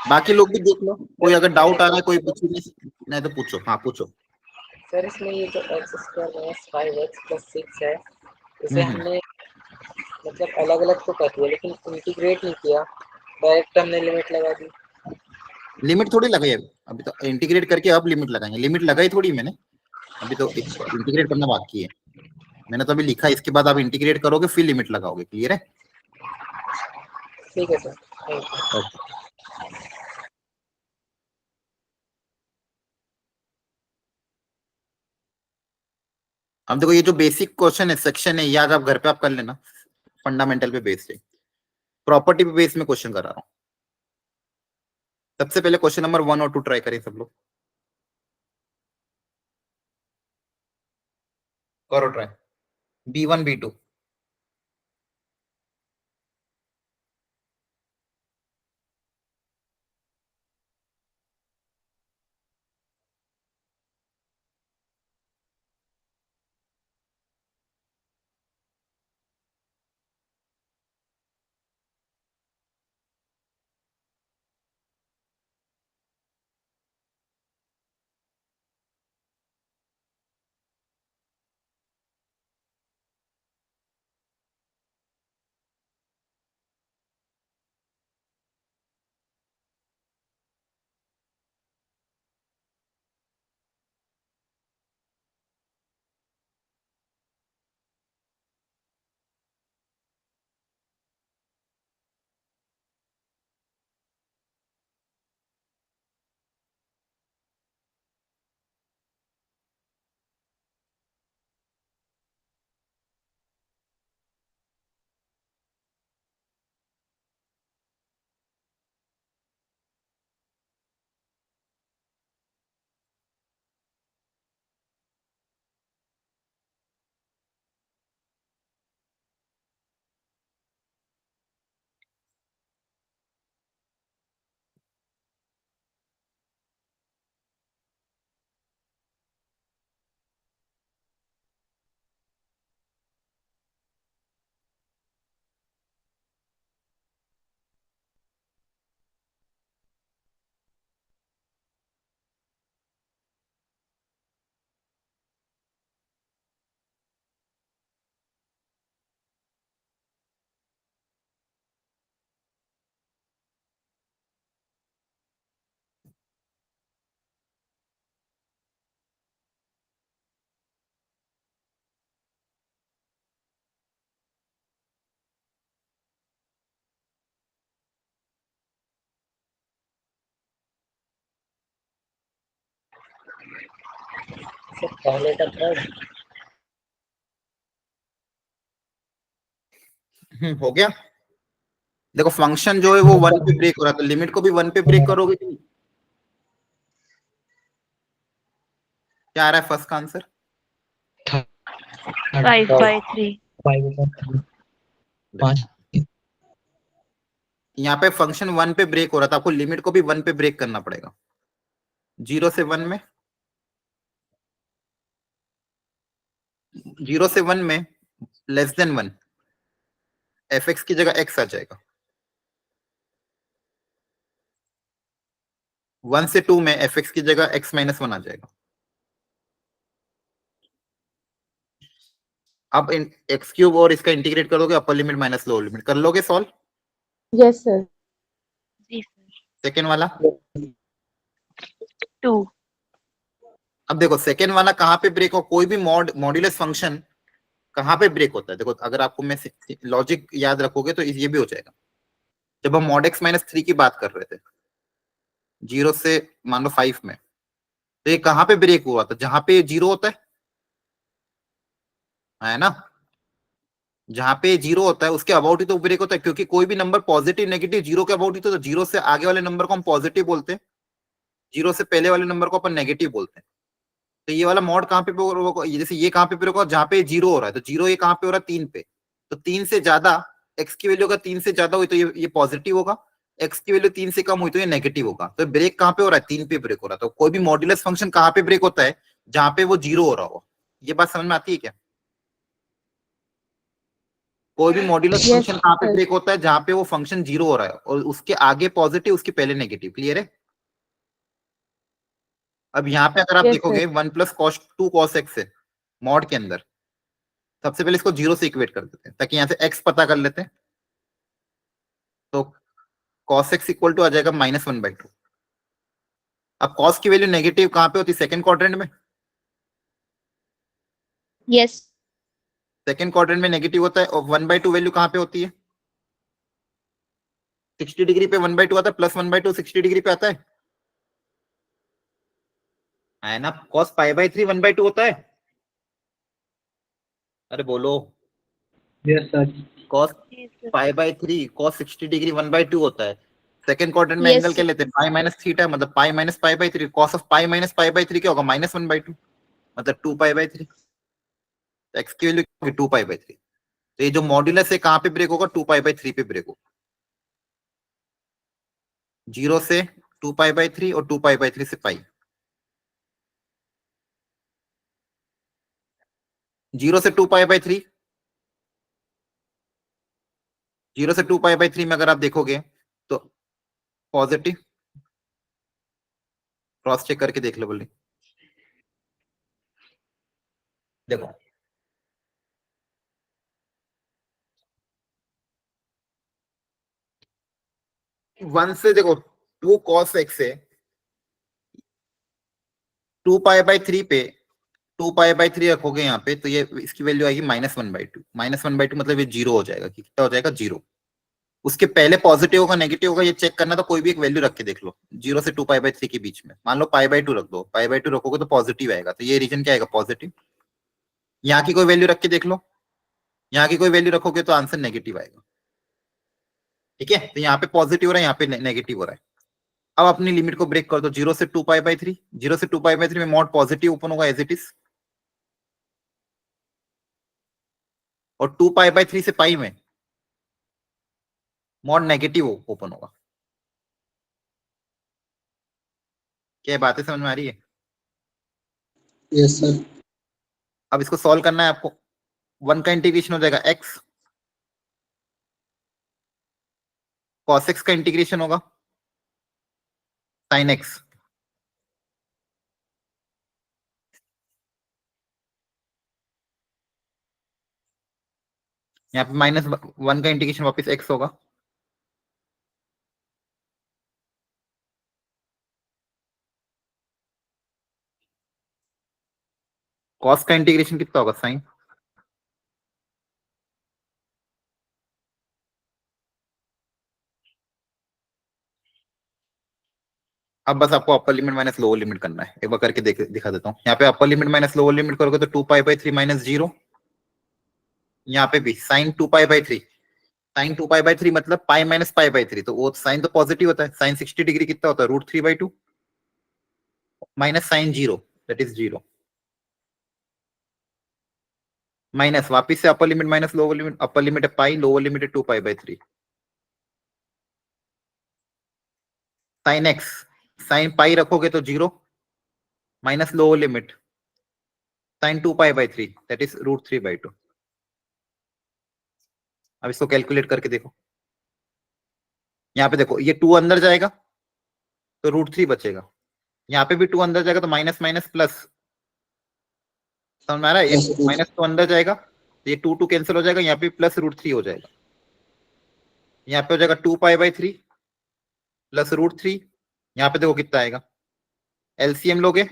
बाकी लोग भी देख लो, कोई अगर डाउट आ रहा है, कोई पूछ नहीं तो पूछो। हाँ पूछो। सर इसमें ये जो x square minus 5x plus 6 है, इसे हमने मतलब अलग अलग तो कर दिया लेकिन इंटीग्रेट नहीं किया, डायरेक्ट हमने लिमिट लगा दी। लिमिट थोड़ी लगाई अभी तो, इंटीग्रेट करके अब लिमिट लगाएंगे। लिमिट लगाई थोड़ी मैंने, अभी तो इंटीग्रेट करना बाकी है। मैंने तो अभी लिखा, इसके बाद आप इंटीग्रेट करोगे फिर लिमिट लगाओगे। क्लियर है? ठीक है सर, थैंक यू। ओके। अब देखो, ये जो बेसिक क्वेश्चन है, सेक्शन है, याद आप घर पे आप कर लेना, फंडामेंटल पे बेस्ड है, प्रॉपर्टी पे बेस में क्वेश्चन करा रहा हूं। सबसे पहले क्वेश्चन नंबर 1 और 2 ट्राई करें सब लोग। करो ट्राई, B1 B2। सर पहले का थर्ड। हो गया। देखो फंक्शन जो है वो 1 पे ब्रेक हो रहा था, लिमिट को भी 1 पे ब्रेक करोगे कि नहीं? क्या आ रहा है फर्स्ट का आंसर? 5/3। 5 यहाँ पे फंक्शन 1 पे ब्रेक हो रहा था, आपको लिमिट को भी 1 पे ब्रेक करना पड़ेगा। 0 से 1 में, 0 से 1 में लेस देन 1, fx की जगह x आ जाएगा। 1 से 2 में fx की जगह x माइनस 1 आ जाएगा। आप एक्स क्यूब और इसका इंटीग्रेट करोगे, अपर लिमिट माइनस लोअर लिमिट कर लोगे सॉल्व। Yes, sir. जी सर। सेकेंड वाला 2. अब देखो सेकेंड वाला कहाँ पे ब्रेक हो, कोई भी मॉड्यूलस फंक्शन कहाँ पे ब्रेक होता है। देखो अगर आपको मैं लॉजिक याद रखोगे तो ये भी हो जाएगा। जब हम मॉड x माइनस 3 की बात कर रहे थे 0 से मान लो 5 में, तो ये कहाँ पे ब्रेक हुआ था, जहां पे 0 होता है ना, जहां पे 0 होता है उसके अबाउट ही तो ब्रेक होता है, क्योंकि कोई भी नंबर पॉजिटिव नेगेटिव 0 के अबाउट ही तो 0 से आगे वाले नंबर को हम पॉजिटिव बोलते हैं, 0 से पहले वाले नंबर को अपन नेगेटिव बोलते हैं। तो ये वाला मॉड कहाँ पे, जैसे ये कहाँ पे ब्रेक होगा, जहां पे 0 हो रहा है, तो 0 ये कहाँ पे हो रहा है 3 पे, तो 3 से ज्यादा x की वैल्यू अगर 3 से ज्यादा हुई तो ये पॉजिटिव होगा, x की वैल्यू 3 से कम हुई तो ये नेगेटिव होगा। तो ब्रेक कहाँ पे हो रहा है, 3 पे ब्रेक हो रहा है। तो कोई भी मॉड्यूलस फंक्शन कहाँ पे ब्रेक होता है, जहां पे वो 0 हो रहा हो। ये बात समझ में आती है क्या? कोई भी मॉड्यूलस Yes, फंक्शन कहाँ पे sir. ब्रेक होता है, जहां पे वो फंक्शन 0 हो रहा है और उसके आगे पॉजिटिव उसके पहले नेगेटिव। क्लियर है? अब यहाँ पे अगर आप Yes, देखोगे 1 प्लस कॉस 2 कॉस एक्स है मॉड के अंदर, सबसे पहले इसको 0 से इक्वेट कर देते हैं ताकि यहाँ से x पता कर लेते हैं। तो cos x इक्वल टू आ जाएगा -1/2। अब cos की वैल्यू नेगेटिव कहाँ पे होती है, सेकंड क्वाड्रेंट में। Yes. सेकंड क्वाड्रेंट में नेगेटिव होता है और 1/2 वैल्यू कहाँ पे होती है, 60 डिग्री पे 1/2 आता है, प्लस 1/2 60 डिग्री पे आता है ना। cos π/3 1/2 होता है। अरे बोलो। Yes sir. cos Yes, sir. π/3 cos 60 degree 1/2 होता है। सेकंड क्वाड्रेंट में Yes, एंगल क्या sir. लेते हैं, पाई माइनस थीटा, मतलब pi minus π/3, cos of pi minus π/3 क्या होगा, -1/2, मतलब 2π/3। एक्स की वैल्यू 2π/3। तो ये जो मॉड्यूलस है कहाँ पे ब्रेक होगा, 2π/3 पे ब्रेक होगा। 0 से 2π/3 और 2π/3 से पाई। 0 से 2π/3, 0 से 2π/3 में अगर आप देखोगे तो पॉजिटिव, क्रॉस चेक करके देख लो बोले। देखो 1 से देखो 2 cos x है, 2π/3 पे 2π/3 रखोगे यहाँ पे तो ये इसकी वैल्यू आएगी -1/2। -1/2 मतलब ये 0 हो जाएगा, कि कितना हो जाएगा 0। उसके पहले पॉजिटिव होगा नेगेटिव होगा ये चेक करना, तो कोई भी एक वैल्यू रख के देख लो 0 से 2π/3 के बीच में। मान लो π/2 रख दो, π/2 रखोगे तो पॉजिटिव आएगा, तो ये रीजन क्या आएगा, पॉजिटिव। यहाँ की कोई वैल्यू रख के देख लो, यहाँ की कोई वैल्यू रखोगे तो आंसर नेगेटिव आएगा। ठीक है, तो यहाँ पे पॉजिटिव हो रहा है, यहाँ पे नेगेटिव हो रहा है। अब अपनी लिमिट को ब्रेक कर दो, 0 से 2π/3, 0 से 2π/3 में मॉड पॉजिटिव ओपन होगा एज इट इज, और 2π/3 से पाई में मॉड नेगेटिव ओपन होगा। क्या बातें समझ में आ रही है? Yes sir. अब इसको सॉल्व करना है आपको। 1 का इंटीग्रेशन हो जाएगा x, cos x का इंटीग्रेशन होगा sin x, यहाँ पे -1 का इंटीग्रेशन वापस x होगा, cos का इंटीग्रेशन कितना होगा, sin। अब बस आपको अपर लिमिट माइनस लोअर लिमिट करना है, एक बार करके दिखा देता हूँ। यहाँ पे अपर लिमिट माइनस लोअर लिमिट करोगे तो 2π/3 - 0, यहाँ पे भी sin 2π/3, sin 2π/3 मतलब पाई माइनस π/3, तो वो साइन तो पॉजिटिव होता है, sin 60 डिग्री कितना होता है, √3/2 minus sin 0 that is 0, minus वापिस से अपर limit minus lower limit, upper limit है पाई, लोअर लिमिट है 2π/3, sin x, sin पाई रखोगे तो 0 minus lower limit sin 2π/3 that is √3/2। अब इसको कैलकुलेट करके देखो, यहाँ पे देखो ये 2 अंदर जाएगा तो √3 बचेगा, यहाँ पे भी 2 अंदर जाएगा तो माइनस माइनस प्लस, समझ में आ रहा है, ये Yes, माइनस तो अंदर जाएगा तो ये 2 कैंसिल हो जाएगा, यहाँ पे प्लस √3 हो जाएगा, यहाँ पे हो जाएगा 2π/3 प्लस √3, यहाँ पे देखो कितना आएगा एलसीएम लोगे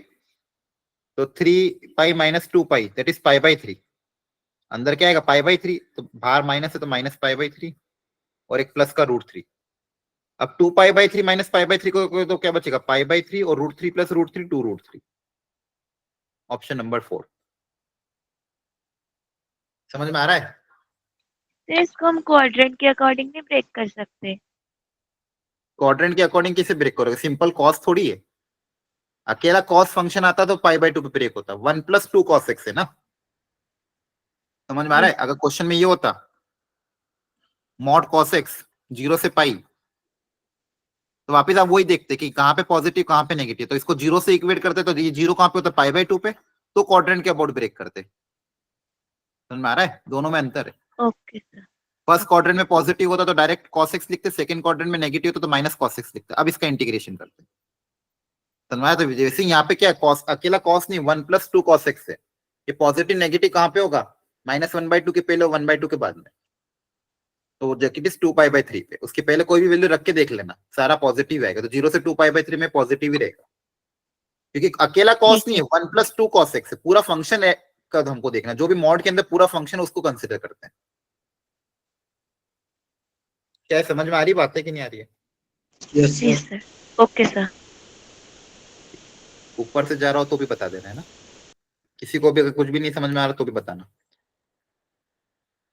तो 3 pi minus 2 pi that is पाई/3। अंदर क्या आएगा पाई/3, तो बाहर माइनस है तो माइनस पाई/3 और एक प्लस का √3। अब 2 पाई/3 माइनस पाई/3 को तो क्या बचेगा पाई/3 और √3 प्लस √3 2√3। Option number 4। समझ में आ रहा है? तो इसको हम क्वाड्रेंट के अकॉर्डिंग नहीं ब्रेक कर सकते? क्वाड्रेंट के अकॉर्डिंग कैसे ब्रेक करोगे? सिंपल कॉस थोड़ी है। अकेला कॉस फंक्शन आता तो पाई/2 पे ब्रेक होता। 1 + 2 cos x है ना। समझ में आ रहा है? अगर क्वेश्चन में ये होता मॉड cos x 0 से पाई, तो वापिस आप वही देखते कि कहाँ पे पॉजिटिव कहाँ पे नेगेटिव, तो इसको 0 से इक्वेट करते तो ये 0 कहाँ पे होता पाई/2 पे, तो क्वाड्रेंट के अबाउट ब्रेक करते। समझ में आ रहा है? दोनों में अंतर है। Okay sir. फर्स्ट क्वाड्रेंट में पॉजिटिव होता तो डायरेक्ट cos x लिखते, सेकंड क्वाड्रेंट में नेगेटिव होता तो माइनस cos x लिखते। अब इसका इंटीग्रेशन करते। समझ में आया? तो जैसे यहाँ पे क्या है cos, अकेला cos नहीं 1 + 2 cos x है। ये पॉजिटिव नेगेटिव कहाँ पे होगा? -1/2 के पहले 1/2 के बाद में। तो इट इज 2 पाई/3 पे उसके पहले कोई भी वैल्यू रख के देख लेना, सारा पॉजिटिव आएगा। तो 0 से 2 पाई/3 में पॉजिटिव ही रहेगा, क्योंकि अकेला cos नहीं है, 1 + 2 cos x है। पूरा फंक्शन है का हमको देखना, जो भी मॉड के अंदर पूरा फंक्शन है उसको कंसिडर करते हैं। क्या है, समझ में आ रही बात है कि नहीं आ रही है? यस जी सर। सर। Okay sir. ऊपर से जा रहा हो तो भी बता देना है ना। किसी को भी अगर कुछ भी नहीं समझ में आ रहा तो भी बताना।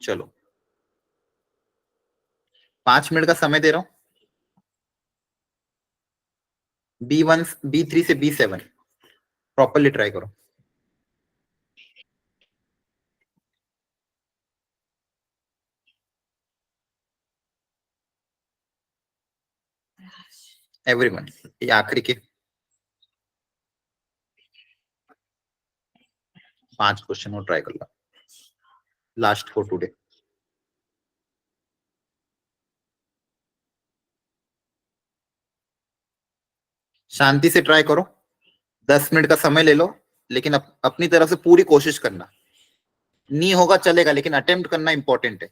चलो 5 मिनट का समय दे रहा हूं। B1 B3 से B7 प्रॉपरली ट्राई करो। एवरीवन, ये आखिरी के 5 क्वेश्चन और ट्राई कर लो, लास्ट फॉर टुडे। शांति से ट्राई करो, 10 मिनट का समय ले लो, लेकिन अपनी तरफ से पूरी कोशिश करना। नहीं होगा चलेगा, लेकिन अटेम्प्ट करना इंपॉर्टेंट है।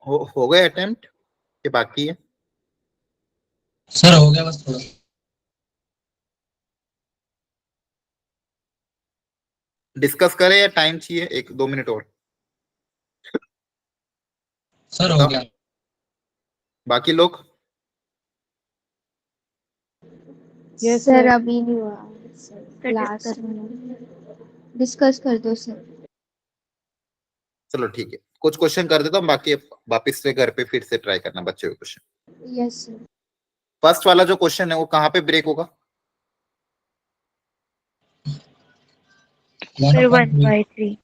हो गए अटेम्प्ट के बाकी है? सर हो गया बस थोड़ा। डिस्कस करें या टाइम चाहिए? 1-2 मिनट और सर हो बताओ। गया। बाकी लोग? Yes, sir sir. अभी नहीं हुआ सर, सर क्लास डिस्कस कर दो सर। चलो ठीक है, कुछ क्वेश्चन कर देता हूँ, बाकी वापिस से घर पे फिर से ट्राई करना बच्चे के क्वेश्चन। Yes sir. फर्स्ट वाला जो क्वेश्चन है वो कहाँ पे ब्रेक होगा? सर 1/3।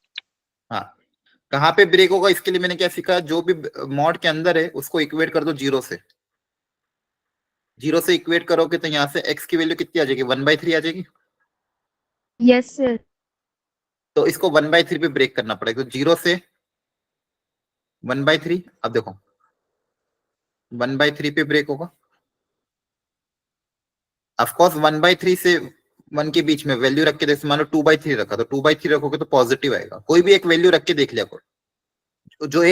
हाँ, कहाँ पे ब्रेक होगा इसके लिए मैंने क्या सीखा, जो भी मॉड के अंदर है उसको इक्वेट कर दो 0 से। 0 से इक्वेट करोगे तो यहाँ से x की वैल्यू कितनी आ जाएगी? 1/3 आ जाएगी। Yes sir. तो इसको 1/3 पे ब्रेक करना पड़ेगा। तो 0 से 1/3, अब देखो 1/3 पे ब्रेक होगा। ऑफकोर्स 1/3 से 1 के बीच में वैल्यू रख के देखो, मान लो 2/3 रखा, तो 2/3 रखोगे तो पॉजिटिव आएगा। कोई भी एक वैल्यू रख के देख लिया करो, जो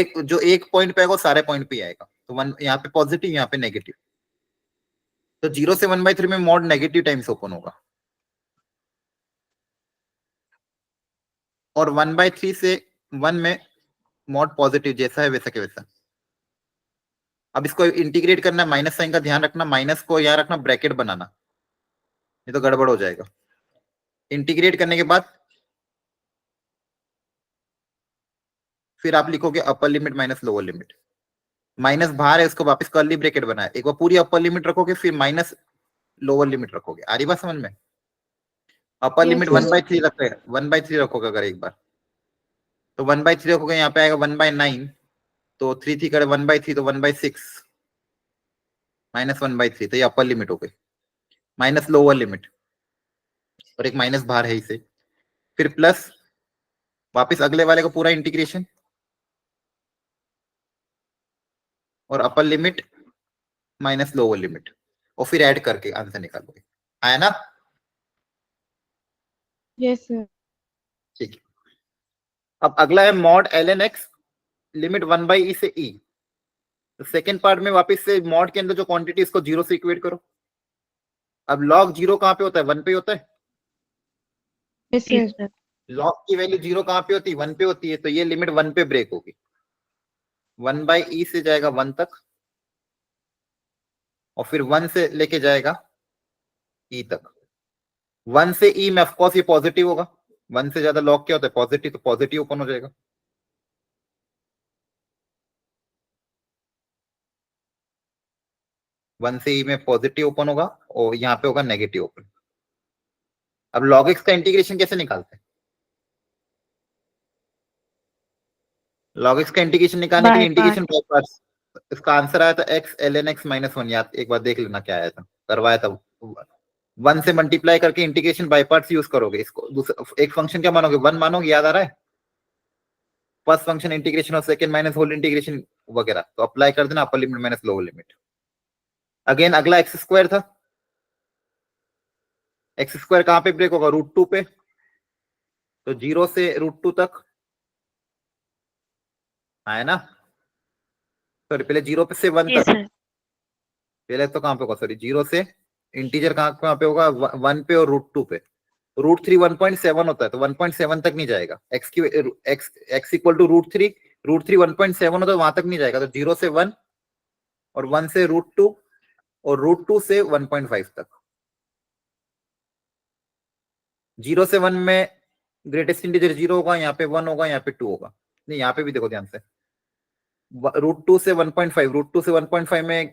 एक पॉइंट पे आएगा वो सारे पॉइंट पे आएगा। तो 1 यहाँ पे पॉजिटिव, यहाँ पे नेगेटिव। तो 0 से 1/3 में मॉड नेगेटिव टाइम्स ओपन होगा, और 1/3 से 1 में मॉड पॉजिटिव जैसा है वैसा के वैसा। अब इसको इंटीग्रेट करना, माइनस साइन का ध्यान रखना, माइनस को यहाँ रखना, ब्रैकेट बनाना, ये तो गड़बड़ हो जाएगा। इंटीग्रेट करने के बाद फिर आप लिखोगे अपर limit minus lower limit. Minus बाहर है, उसको वापस कर्ली ब्रैकेट बनाया, एक बार पूरी अपर लिमिट रखोगे, फिर माइनस लोअर लिमिट रखोगे। आ रही बात समझ में? अपर Yes, लिमिट sir. 1/3 रखोगे, 1/3 रखोगे अगर एक बार, तो 1/3 रखोगे, यहाँ पे आएगा 1/9, तो 3 करे 1/3, तो 1/6 माइनस 1/3, तो ये अपर लिमिट हो गई। माइनस लोअर लिमिट, और एक माइनस बाहर है इसे, फिर प्लस वापस अगले वाले को पूरा इंटीग्रेशन, और अपर लिमिट माइनस लोअर लिमिट, और फिर ऐड करके आंसर निकालोगे। आया ना? Yes, sir. ठीक है। अब अगला है mod ln x limit 1/e से e। तो सेकेंड पार्ट में वापस से मॉड के अंदर जो क्वांटिटी इसको 0 से इक्वेट करो। अब log 0 कहां पे होता है? 1 पे होता है। Yes, जी sir. सर। log की वैल्यू 0 कहां पे होती है? 1 पे होती है। तो ये लिमिट 1 पे ब्रेक होगी, 1/e से जाएगा 1 तक, और फिर 1 से लेके जाएगा e तक। 1 से e में ऑफकोर्स ये पॉजिटिव होगा, 1 से ज्यादा log क्या होता है? पॉजिटिव, तो पॉजिटिव ओपन हो जाएगा। वन से ई में पॉजिटिव ओपन होगा, और यहाँ पे होगा नेगेटिव ओपन। अब log x का इंटीग्रेशन कैसे निकालते हैं? log x का इंटीग्रेशन निकालने के लिए बाय इंटीग्रेशन बाय पार्ट्स। इसका आंसर आया था x ln x - 1। याद एक बार देख लेना क्या आया था, करवाया था। 1 से मल्टीप्लाई करके इंटीग्रेशन बाय पार्ट्स यूज करोगे। इसको एक फंक्शन क्या मानोगे? 1 मानोगे, याद आ रहा है? फर्स्ट फंक्शन इंटीग्रेशन और सेकंड माइनस होल इंटीग्रेशन वगैरह, तो अप्लाई कर देना अपर limit minus lower limit. Again अगला x² था। x² कहां पे ब्रेक होगा? √2 पे। तो 0 से √2 तक आया ना? सॉरी, पहले 0 पे से 1 जी तक, सर। पहले तो कहां पे होगा? सॉरी, 0 से इंटीजर कहां पे होगा? 1 पे और √2 पे। √3 1.7 होता है, तो 1.7 तक नहीं जाएगा। x की x इक्वल टू √3, √3 1.7 होता है, वहां तक नहीं जाएगा। तो 0 से 1, और 1 से √2, और √2 से 1.5 तक। 0 से 1 में ग्रेटेस्ट इंटीजर 0 होगा, यहाँ पे 1 होगा, यहाँ पे 2 होगा। नहीं, यहाँ पे भी देखो ध्यान से, √2 से 1.5, √2 से 1.5 में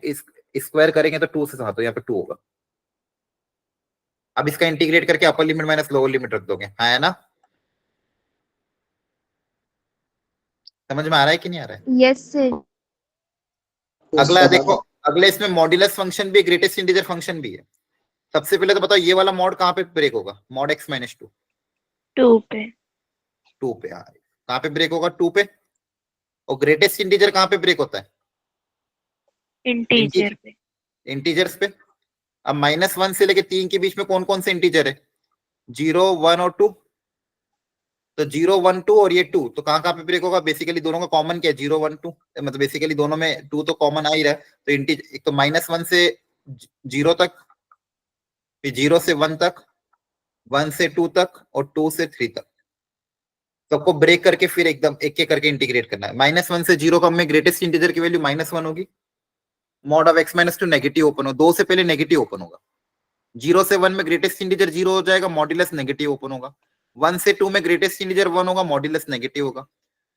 स्क्वायर करेंगे तो 2 से, हाँ, तो यहाँ पे 2 होगा। अब इसका इंटीग्रेट करके अपर लिमिट माइनस लोअर लिमिट रख दोगे। हाँ, है ना? समझ में आ रहा है कि नहीं आ रहा है? Yes sir. अगला देखो, अगले इसमें मॉड्यूलस फंक्शन भी, ग्रेटेस्ट इंटीजर फंक्शन भी है। सबसे पहले तो बताओ ये वाला मॉड कहाँ पे ब्रेक होगा? Mod x - 2। 2 पे। 2 पे, हाँ, कहाँ पे ब्रेक होगा? 2 पे। और ग्रेटेस्ट इंटीजर कहाँ पे ब्रेक होता है? इंटीजर पे। इंटीजर्स पे। अब -1 से लेके 3 के बीच में कौन कौन से इंटीजर है? 0, 1 और 2। तो 0 1 2 और ये 2 तो कहाँ कहाँ पे ब्रेक होगा? बेसिकली दोनों का कॉमन क्या है? 0 1 2, मतलब बेसिकली दोनों में 2 तो कॉमन आ ही रहा है, तो एक तो -1 से 0 तक, फिर 0 से 1 तक, 1 से 2 तक और 2 से 3 तक, सबको ब्रेक करके फिर एकदम एक एक करके इंटीग्रेट करना है। -1 से 0 का में ग्रेटेस्ट इंटीजर की वैल्यू -1 होगी, mod of x - 2 negative open हो, 2 से पहले नेगेटिव ओपन होगा। 0 से 1 में ग्रेटेस्ट इंटीजर 0 हो जाएगा, मॉड्यूलस नेगेटिव ओपन होगा। 1 से 2 में ग्रेटेस्ट इंटीजर 1 होगा, मॉड्यूलस नेगेटिव होगा।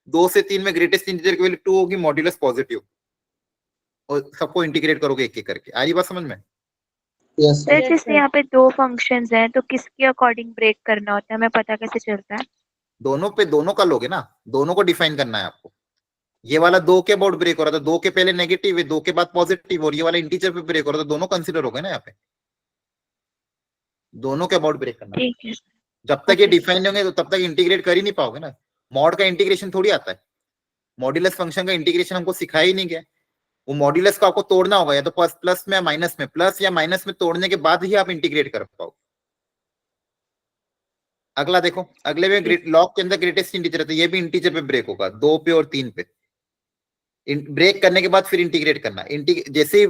2 से 3 में ग्रेटेस्ट इंटीजर की वैल्यू 2 होगी, मॉड्यूलस पॉजिटिव। और सबको इंटीग्रेट करोगे एक एक करके। आ रही बात समझ में? यस सर Yes, जैसे sir. यहाँ पे 2 फंक्शंस हैं तो किसके अकॉर्डिंग ब्रेक करना होता है, हमें पता कैसे चलता है? दोनों पे दोनों का लोगे ना, दोनों को डिफाइन करना है आपको। ये वाला 2 के अबाउट ब्रेक हो रहा था, 2 के पहले नेगेटिव है, 2 के बाद पॉजिटिव, और ये वाला इंटीजर पे ब्रेक हो रहा था, दोनों कंसीडर हो गए ना यहाँ पे, दोनों के अबाउट ब्रेक करना। ठीक है। जब तक ये Okay. डिफाइन होंगे तो तब तक इंटीग्रेट कर ही नहीं पाओगे ना। मॉड का इंटीग्रेशन थोड़ी आता है, मॉड्यूलस फंक्शन का इंटीग्रेशन हमको सिखाया ही नहीं गया। वो मॉड्यूलस को आपको तोड़ना होगा, या तो प्लस में या माइनस में, प्लस या माइनस में तोड़ने के बाद ही आप इंटीग्रेट कर पाओगे। अगला देखो, अगले में लॉग के अंदर ग्रेटेस्ट इंटीजर है, तो ये भी इंटीजर पे ब्रेक होगा, 2 पे और 3 पे। ब्रेक करने के बाद फिर इंटीग्रेट करना। जैसे ही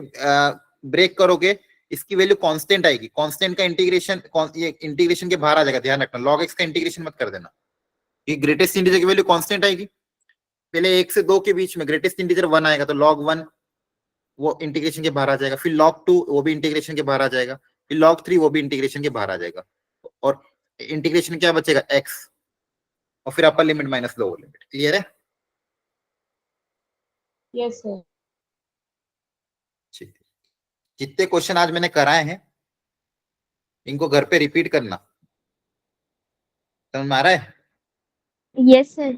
ब्रेक करोगे इसकी वैल्यू कांस्टेंट आएगी, कांस्टेंट का इंटीग्रेशन ये इंटीग्रेशन के बाहर आ जाएगा, ध्यान रखना। log x का इंटीग्रेशन मत कर देना, ये ग्रेटेस्ट इंटीजर की वैल्यू कांस्टेंट आएगी। पहले 1 से 2 के बीच में ग्रेटेस्ट इंटीजर 1 आएगा, तो log 1 वो इंटीग्रेशन के बाहर आ जाएगा। फिर log 2 वो भी इंटीग्रेशन के बाहर आ जाएगा, फिर log 3 वो भी इंटीग्रेशन के बाहर आ जाएगा, और इंटीग्रेशन क्या बचेगा? x, और फिर अपर limit minus lower limit. Clear है? Yes, sir. ठीक है। जितने क्वेश्चन आज मैंने कराए हैं इनको घर पे रिपीट करना, समझ में आ रहा है? Yes sir.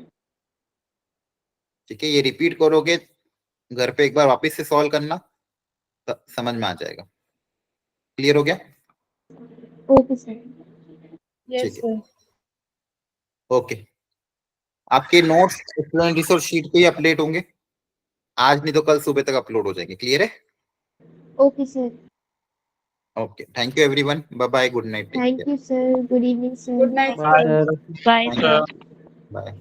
ठीक है, ये रिपीट करोगे घर पे, एक बार वापस से सॉल्व करना, तो समझ में आ जाएगा। क्लियर हो गया? Okay sir. Yes, ठीक है, sir. ओके। आपके नोट्स स्टूडेंट रिसोर्स शीट पे ही अपडेट होंगे, आज नहीं तो कल सुबह तक अपलोड हो जाएंगे। क्लियर है? Okay sir. Okay, thank you everyone, bye bye, good night, thank you sir, good evening sir. Good night, Bye, sir. sir. Bye sir. Bye.